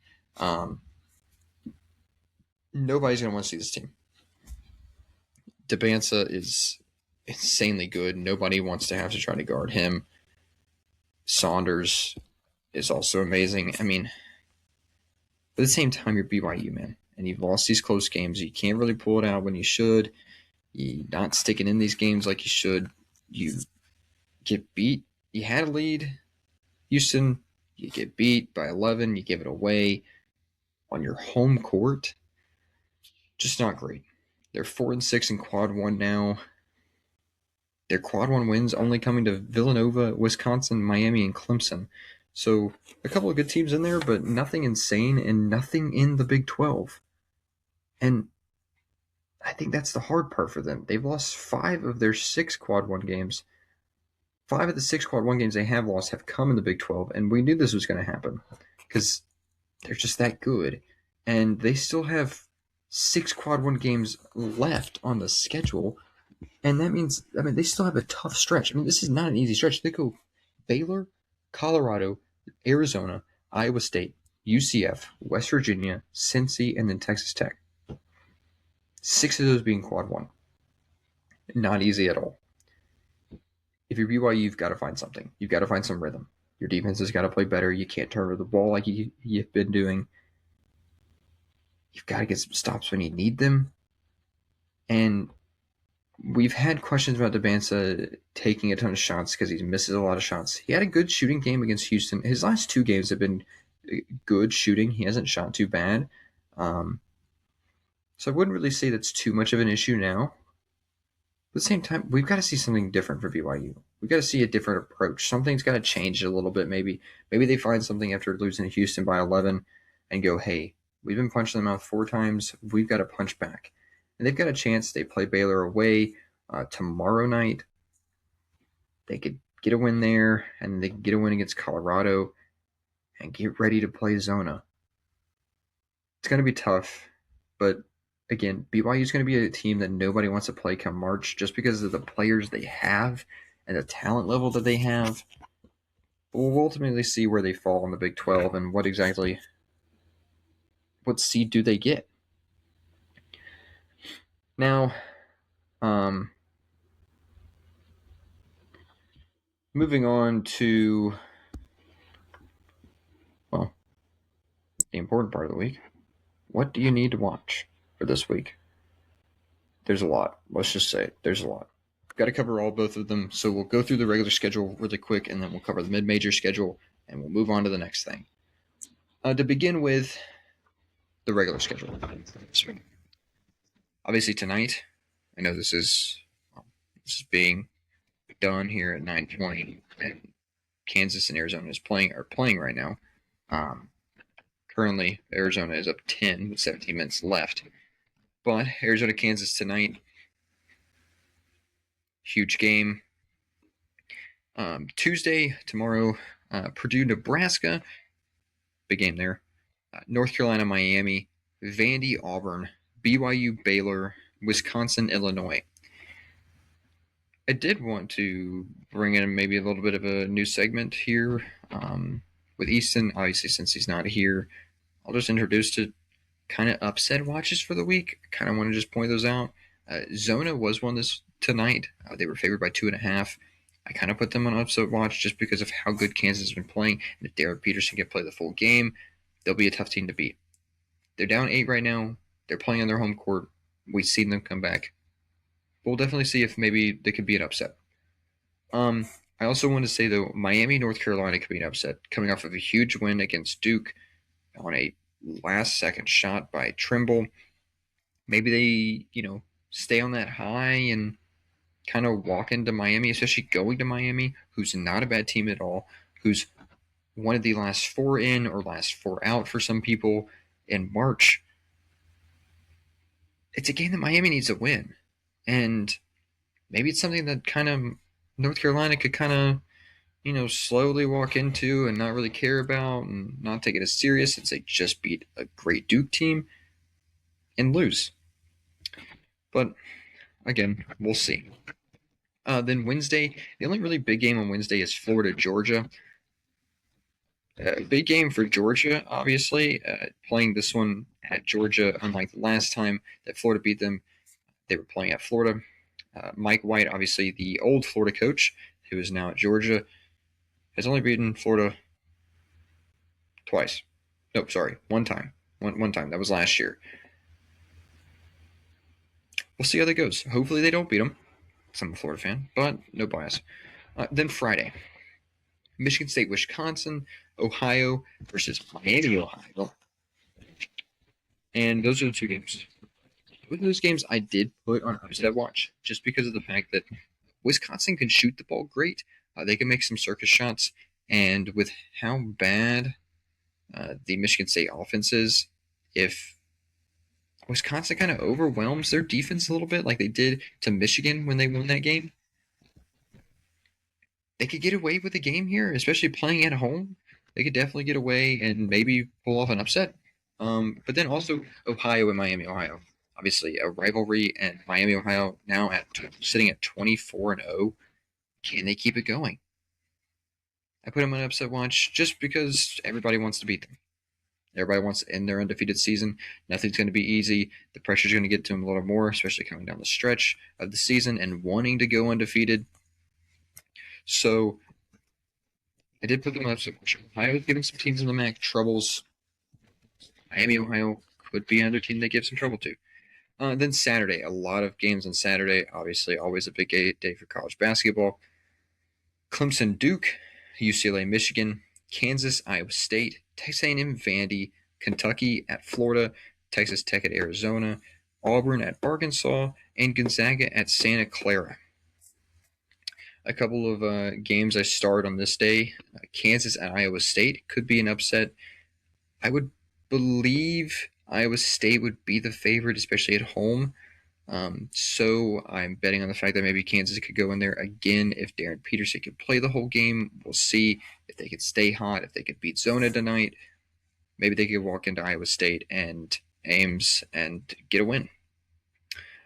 nobody's going to want to see this team. Debansa is insanely good. Nobody wants to have to try to guard him. Saunders is also amazing. But at the same time, you're BYU, man. And you've lost these close games. You can't really pull it out when you should. You're not sticking in these games like you should. You get beat. You had a lead. Houston, you get beat by 11. You give it away on your home court. Just not great. They're 4-6 in quad one now. Their quad one wins only coming to Villanova, Wisconsin, Miami, and Clemson. So a couple of good teams in there, but nothing insane and nothing in the Big 12. And I think that's the hard part for them. They've lost 5 of their 6 quad one games. 5 of the 6 quad one games they have lost have come in the Big 12, and we knew this was going to happen because they're just that good. And they still have 6 quad one games left on the schedule. And that means, they still have a tough stretch. This is not an easy stretch. They go Baylor, Colorado, Arizona, Iowa State, UCF, West Virginia, Cincy, and then Texas Tech. 6 of those being quad one. Not easy at all. If you're BYU, you've got to find something. You've got to find some rhythm. Your defense has got to play better. You can't turn over the ball like you've been doing. You've got to get some stops when you need them. And we've had questions about Debansa taking a ton of shots because he misses a lot of shots. He had a good shooting game against Houston. His last 2 games have been good shooting. He hasn't shot too bad. So I wouldn't really say that's too much of an issue now. At the same time, we've got to see something different for BYU. We've got to see a different approach. Something's got to change a little bit maybe. Maybe they find something after losing to Houston by 11 and go, hey, we've been punched in the mouth 4 times. We've got to punch back. And they've got a chance. They play Baylor away tomorrow night. They could get a win there, and they could get a win against Colorado and get ready to play Zona. It's going to be tough, but again, BYU is going to be a team that nobody wants to play come March just because of the players they have and the talent level that they have. But we'll ultimately see where they fall in the Big 12 and what seed do they get. Now, moving on to, the important part of the week. What do you need to watch for this week? There's a lot. Let's just say there's a lot. We've got to cover both of them, so we'll go through the regular schedule really quick, and then we'll cover the mid-major schedule, and we'll move on to the next thing. To begin with, the regular schedule. Obviously tonight, I know this is being done here at 9:20, and Kansas and Arizona are playing right now. Currently, Arizona is up 10 with 17 minutes left. But Arizona, Kansas tonight, huge game. Tuesday, tomorrow, Purdue, Nebraska, big game there. North Carolina, Miami, Vandy, Auburn, BYU, Baylor, Wisconsin, Illinois. I did want to bring in maybe a little bit of a new segment here with Easton. Obviously, since he's not here, I'll just introduce to kind of upset watches for the week. I kind of want to just point those out. Zona was one this tonight. They were favored by 2.5. I kind of put them on upset watch just because of how good Kansas has been playing. And if Derek Peterson can play the full game, they'll be a tough team to beat. They're down 8 right now. They're playing on their home court. We've seen them come back. We'll definitely see if maybe they could be an upset. I also want to say, though, Miami, North Carolina could be an upset, coming off of a huge win against Duke on a last-second shot by Trimble. Maybe they, stay on that high and kind of walk into Miami, especially going to Miami, who's not a bad team at all, who's one of the last 4 in or last 4 out for some people in March. It's a game that Miami needs to win. And maybe it's something that kind of North Carolina could kind of, slowly walk into and not really care about and not take it as serious since they just beat a great Duke team and lose. But, again, we'll see. Then Wednesday, the only really big game on Wednesday is Florida, Georgia. Big game for Georgia, obviously. Playing this one at Georgia, unlike the last time that Florida beat them, they were playing at Florida. Mike White, obviously the old Florida coach, who is now at Georgia, has only beaten Florida twice. No, sorry, one time. One time. That was last year. We'll see how that goes. Hopefully they don't beat them. I'm a Florida fan, but no bias. Then Friday, Michigan State, Wisconsin, Ohio versus Miami, Ohio. And those are the 2 games. both of those games I did put on upset watch just because of the fact that Wisconsin can shoot the ball great. They can make some circus shots, and with how bad the Michigan State offense is, if Wisconsin kind of overwhelms their defense a little bit, like they did to Michigan when they won that game, they could get away with the game here, especially playing at home. They could definitely get away and maybe pull off an upset. But then also Ohio and Miami, Ohio. Obviously, a rivalry, and Miami, Ohio now sitting at 24-0. Can they keep it going? I put them on upset watch just because everybody wants to beat them. Everybody wants to end their undefeated season. Nothing's going to be easy. The pressure's going to get to them a little more, especially coming down the stretch of the season and wanting to go undefeated. So I did put them on upset watch. Ohio's giving some teams in the MAC troubles. Miami, Ohio could be another team they give some trouble to. Then Saturday, a lot of games on Saturday. Obviously, always a big day for college basketball. Clemson, Duke, UCLA, Michigan, Kansas, Iowa State, Texas A&M, Vandy, Kentucky at Florida, Texas Tech at Arizona, Auburn at Arkansas, and Gonzaga at Santa Clara. A couple of games I start on this day. Kansas at Iowa State could be an upset. I would believe Iowa State would be the favorite, especially at home. So I'm betting on the fact that maybe Kansas could go in there again if Darren Peterson could play the whole game. We'll see if they could stay hot, if they could beat Zona tonight. Maybe they could walk into Iowa State and Ames and get a win.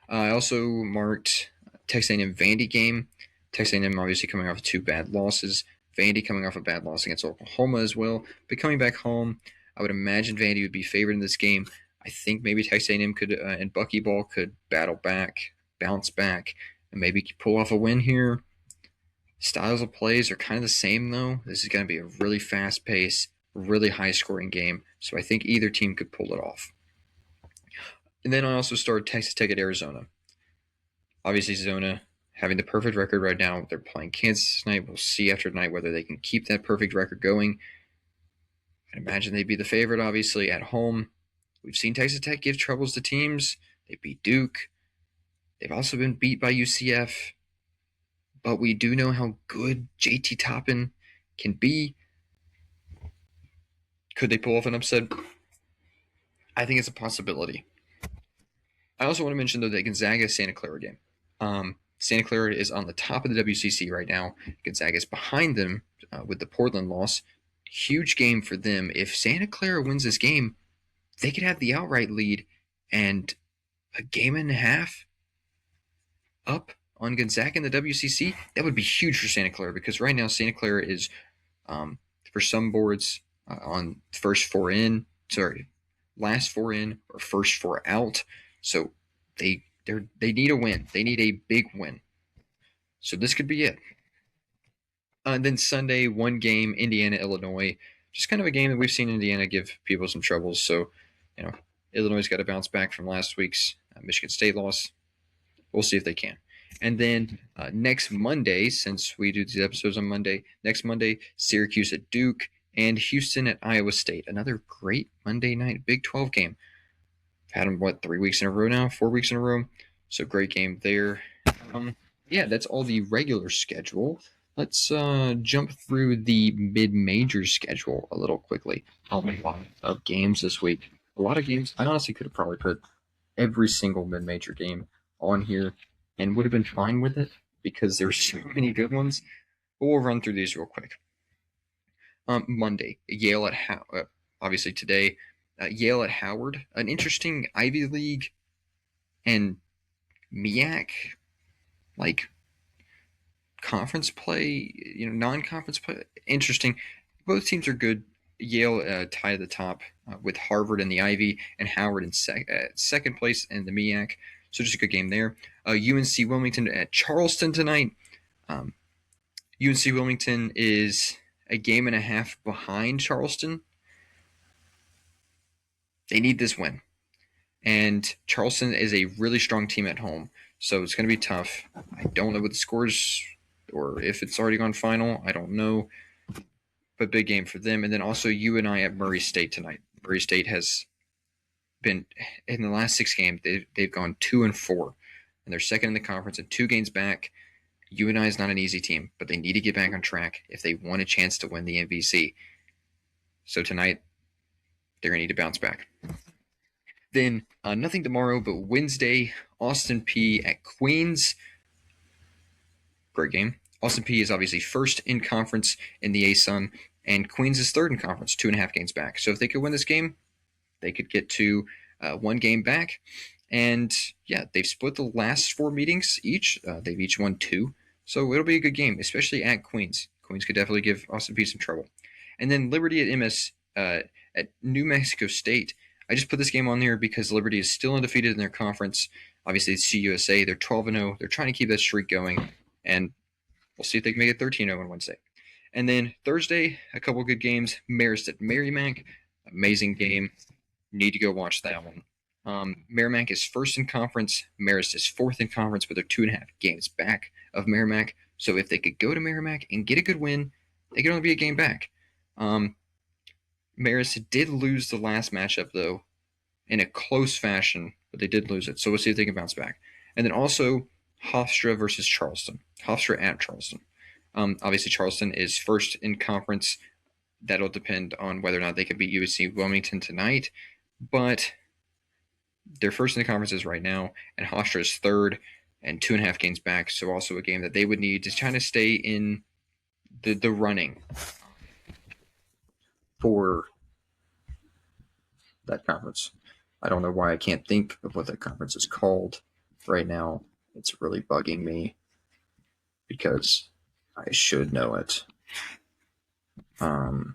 I also marked Texas A&M Vandy game. Texas A&M obviously coming off 2 bad losses. Vandy coming off a bad loss against Oklahoma as well. But coming back home, I would imagine Vandy would be favored in this game. I think maybe Texas A&M could and Buckyball could bounce back, and maybe pull off a win here. Styles of plays are kind of the same, though. This is going to be a really fast-paced, really high-scoring game, so I think either team could pull it off. And then I also started Texas Tech at Arizona. Obviously, Zona having the perfect record right now. They're playing Kansas tonight. We'll see after tonight whether they can keep that perfect record going. I imagine they'd be the favorite, obviously, at home. We've seen Texas Tech give troubles to teams. They beat Duke. They've also been beat by UCF. But we do know how good JT Toppin can be. Could they pull off an upset? I think it's a possibility. I also want to mention, though, the Gonzaga-Santa Clara game. Santa Clara is on the top of the WCC right now. Gonzaga is behind them with the Portland loss. Huge game for them. If Santa Clara wins this game, they could have the outright lead and a game and a half up on Gonzaga in the WCC. That would be huge for Santa Clara because right now Santa Clara is, for some boards, on last 4 in or first 4 out. So they need a win. They need a big win. So this could be it. And then Sunday, 1 game, Indiana, Illinois. Just kind of a game that we've seen Indiana give people some troubles. So, Illinois got to bounce back from last week's Michigan State loss. We'll see if they can. And then next Monday, since we do these episodes on Monday, next Monday, Syracuse at Duke and Houston at Iowa State. Another great Monday night Big 12 game. Had them, 3 weeks in a row now? 4 weeks in a row? So great game there. That's all the regular schedule. Let's jump through the mid-major schedule a little quickly. A lot of games this week. A lot of games. I honestly could have probably put every single mid-major game on here and would have been fine with it because there's so many good ones. But we'll run through these real quick. Monday, Yale at obviously today, Yale at Howard. An interesting Ivy League and MEAC conference play, non-conference play. Interesting. Both teams are good. Yale tied at the top with Harvard in the Ivy and Howard in second place in the MEAC. So just a good game there. UNC Wilmington at Charleston tonight. UNC Wilmington is a game and a half behind Charleston. They need this win. And Charleston is a really strong team at home. So it's going to be tough. I don't know what the scores or if it's already gone final. I don't know. But big game for them. And then also UNI at Murray State tonight. Murray State has been in the last 6 games. They've gone 2-4, and they're second in the conference and 2 games back. UNI is not an easy team, but they need to get back on track if they want a chance to win the MVC. So tonight, they're going to need to bounce back. Then nothing tomorrow, but Wednesday, Austin Peay at Queens. Great game. Austin Peay is obviously first in conference in the ASUN, and Queens is third in conference, 2.5 games back. So if they could win this game, they could get to 1 game back. And yeah, they've split the last 4 meetings each. They've each won 2. So it'll be a good game, especially at Queens. Queens could definitely give Austin Peay some trouble. And then Liberty at MS at New Mexico State. I just put this game on here because Liberty is still undefeated in their conference. Obviously, it's CUSA. They're 12-0. They're trying to keep that streak going. And we'll see if they can make it 13-0 on Wednesday. And then Thursday, a couple good games. Marist at Merrimack. Amazing game. Need to go watch that one. Merrimack is first in conference. Marist is fourth in conference, but they're 2.5 games back of Merrimack. So if they could go to Merrimack and get a good win, they could only be a game back. Marist did lose the last matchup, though, in a close fashion, but they did lose it. So we'll see if they can bounce back. And then also Hofstra versus Charleston. Hofstra at Charleston. Obviously, Charleston is first in conference. That'll depend on whether or not they can beat USC Wilmington tonight. But they're first in the conferences right now, and Hofstra is third and 2.5 games back. So also a game that they would need to kind of stay in the running for that conference. I don't know why I can't think of what that conference is called right now. It's really bugging me because I should know it. But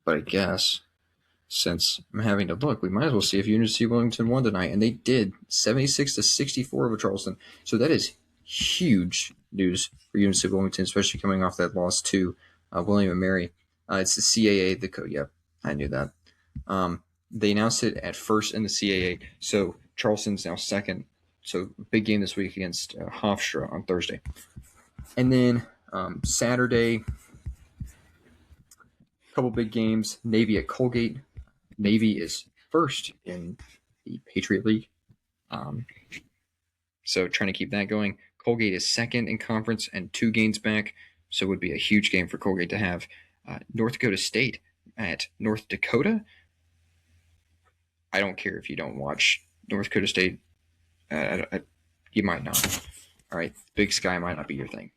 I guess since I'm having to look, we might as well see if UNC Wilmington won tonight, and they did, 76-64 over Charleston. So that is huge news for UNC Wilmington, especially coming off that loss to William & Mary. It's the CAA. Yep, I knew that. They announced it at first in the CAA, so Charleston's now second. So big game this week against Hofstra on Thursday. And then Saturday, a couple big games. Navy at Colgate. Navy is first in the Patriot League. So trying to keep that going. Colgate is second in conference and 2 games back. So it would be a huge game for Colgate to have. North Dakota State at North Dakota. I don't care if you don't watch North Dakota State. You might not. All right, Big Sky might not be your thing.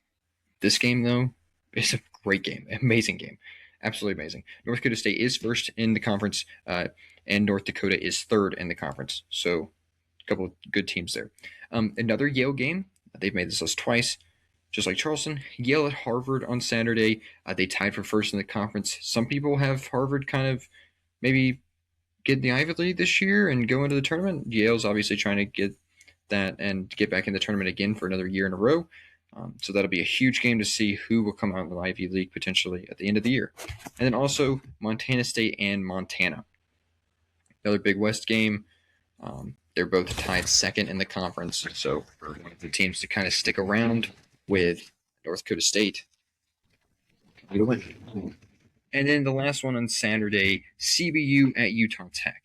This game, though, is a great game. Amazing game. Absolutely amazing. North Dakota State is first in the conference, and North Dakota is third in the conference. So a couple of good teams there. Another Yale game. They've made this list twice. Just like Charleston, Yale at Harvard on Saturday. They tied for first in the conference. Some people have Harvard kind of maybe get in the Ivy League this year and go into the tournament. Yale's obviously trying to get that and get back in the tournament again for another year in a row. So that'll be a huge game to see who will come out in the Ivy League potentially at the end of the year. And then also Montana State and Montana. Another Big West game. They're both tied second in the conference. So for one of the teams to kind of stick around with North Dakota State. And then the last one on Saturday, CBU at Utah Tech.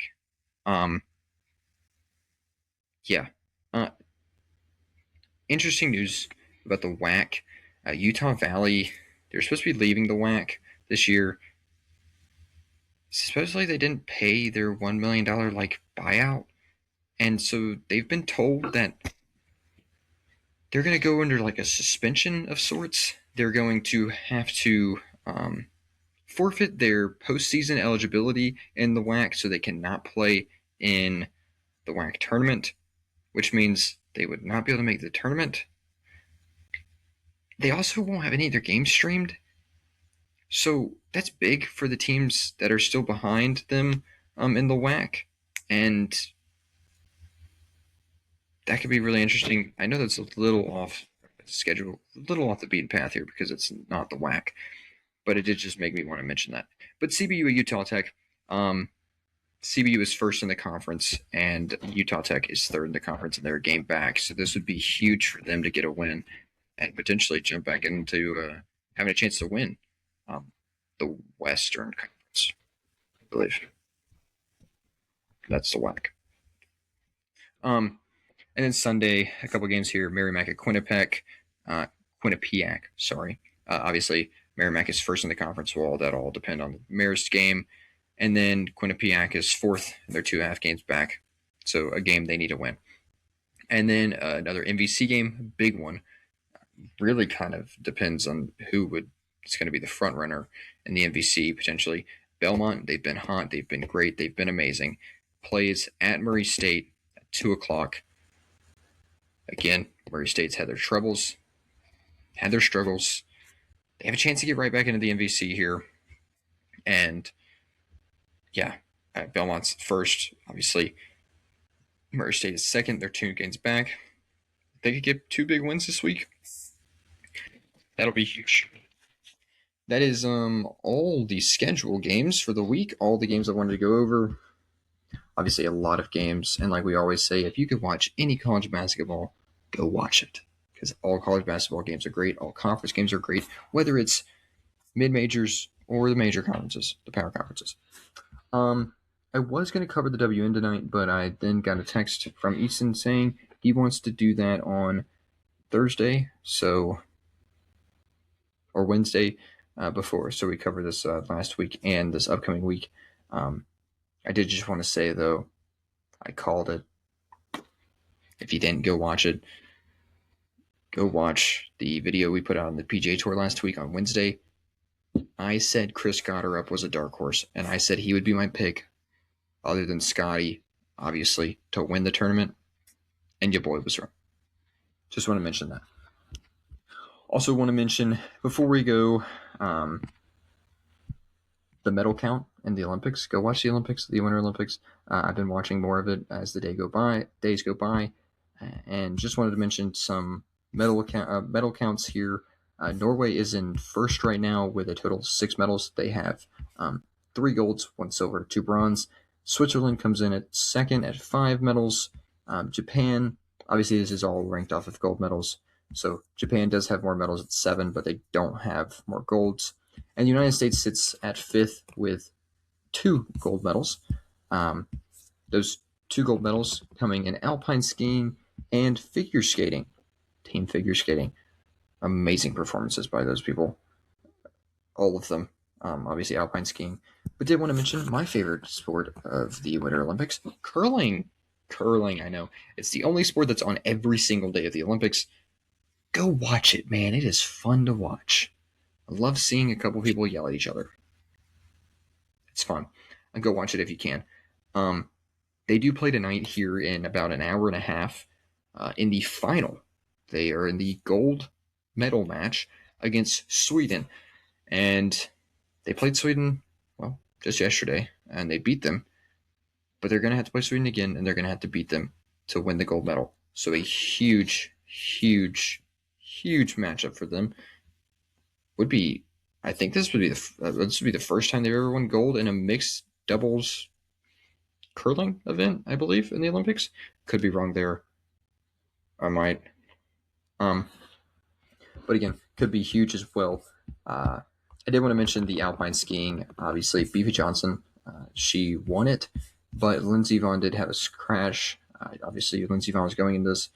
Interesting news about the WAC. Utah Valley, they're supposed to be leaving the WAC this year. Supposedly they didn't pay their $1 million buyout. And so they've been told that they're going to go under a suspension of sorts. They're going to have to forfeit their postseason eligibility in the WAC so they cannot play in the WAC tournament, which means they would not be able to make the tournament. They also won't have any of their games streamed. So that's big for the teams that are still behind them in the WAC. And that could be really interesting. I know that's a little off schedule, a little off the beaten path here because it's not the WAC. But it did just make me want to mention that. But CBU at Utah Tech, CBU is first in the conference, and Utah Tech is third in the conference, and they're a game back. So this would be huge for them to get a win and potentially jump back into having a chance to win the Western Conference, I believe. That's the whack. And then Sunday, a couple games here: Merrimack at Quinnipiac. Sorry. Obviously, Merrimack is first in the conference. Well, that all depend on the Marist game, and then Quinnipiac is fourth. And they're 2.5 games back, so a game they need to win. And then another MVC game, big one. Really kind of depends on is going to be the front runner in the MVC potentially. Belmont, they've been hot, they've been great, they've been amazing. Plays at Murray State at 2 o'clock. Again, Murray State's had their struggles. They have a chance to get right back into the MVC here. And yeah, Belmont's first, obviously. Murray State is second. They're 2 games back. They could get 2 big wins this week. That'll be huge. That is all the schedule games for the week. All the games I wanted to go over. Obviously, a lot of games. And like we always say, if you could watch any college basketball, go watch it. Because all college basketball games are great. All conference games are great. Whether it's mid-majors or the major conferences, the power conferences. I was going to cover the WN tonight, but I then got a text from Easton saying he wants to do that on Thursday, or Wednesday before. So we covered this last week and this upcoming week. I did just want to say, though, I called it. If you didn't go watch it, go watch the video we put out on the PGA Tour last week on Wednesday. I said Chris Gotterup was a dark horse, and I said he would be my pick, other than Scotty, obviously, to win the tournament. And your boy was wrong. Just want to mention that. Also want to mention, before we go, the medal count in the Olympics. Go watch the Olympics, the Winter Olympics. I've been watching more of it as the days go by, and just wanted to mention some medal counts here. Norway is in first right now with a total of 6 medals. They have 3 golds, 1 silver, 2 bronze. Switzerland comes in at second at 5 medals. Japan, obviously this is all ranked off of gold medals. So Japan does have more medals at 7, but they don't have more golds. And the United States sits at 5th with 2 gold medals. Those 2 gold medals coming in alpine skiing and figure skating. Team figure skating. Amazing performances by those people. All of them. Obviously alpine skiing. But did want to mention my favorite sport of the Winter Olympics, curling. Curling, I know. It's the only sport that's on every single day of the Olympics. Go watch it, man. It is fun to watch. I love seeing a couple people yell at each other. It's fun. And go watch it if you can. They do play tonight here in about an hour and a half in the final. They are in the gold medal match against Sweden. And they played Sweden, well, just yesterday, and they beat them. But they're going to have to play Sweden again, and they're going to have to beat them to win the gold medal. So a huge, huge, huge matchup for them. I think this would be the first time they've ever won gold in a mixed doubles curling event, I believe, in the Olympics. Could be wrong there. I might. But again, could be huge as well. I did want to mention the alpine skiing. Obviously, Beefy Johnson, she won it, but Lindsey Vonn did have a crash. Obviously, Lindsey Vonn was going into this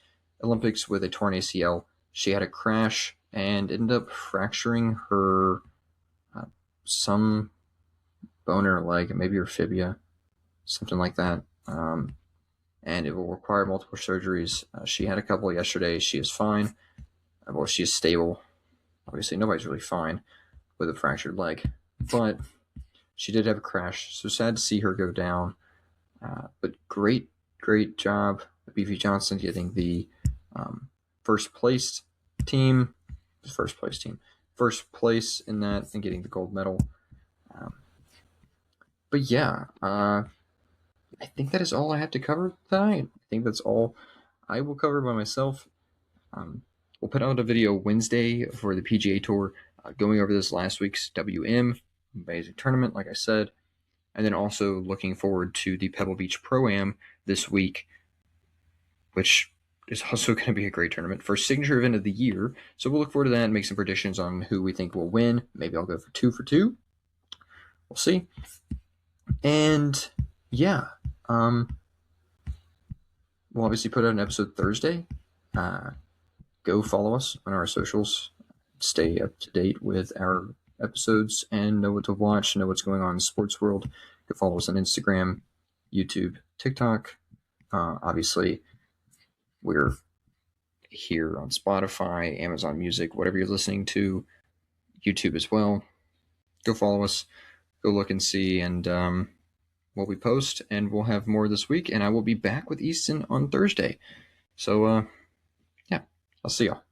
Olympics with a torn ACL. She had a crash and ended up fracturing her some bone in her leg, maybe her fibia, something like that. And it will require multiple surgeries. She had a couple yesterday. She is fine. Well, she is stable. Obviously, nobody's really fine with a fractured leg, but she did have a crash. So sad to see her go down. But great job, Beefy Johnson, getting the first place in that and getting the gold medal. But yeah, I think that is all I have to cover tonight. I think that's all I will cover by myself. We'll put out a video Wednesday for the PGA Tour, going over this last week's WM, amazing tournament, like I said, and then also looking forward to the Pebble Beach Pro-Am this week, which is also going to be a great tournament. First signature event of the year. So we'll look forward to that and make some predictions on who we think will win. Maybe I'll go for 2 for 2. We'll see. And yeah, We'll obviously put out an episode Thursday. Go follow us on our socials. Stay up to date with our episodes and know what to watch, know what's going on in the sports world. Go follow us on Instagram, YouTube, TikTok. Obviously, we're here on Spotify, Amazon Music, whatever you're listening to, YouTube as well. Go follow us. Go look and see and what we post, and we'll have more this week. And I will be back with Easton on Thursday. So, yeah, I'll see y'all.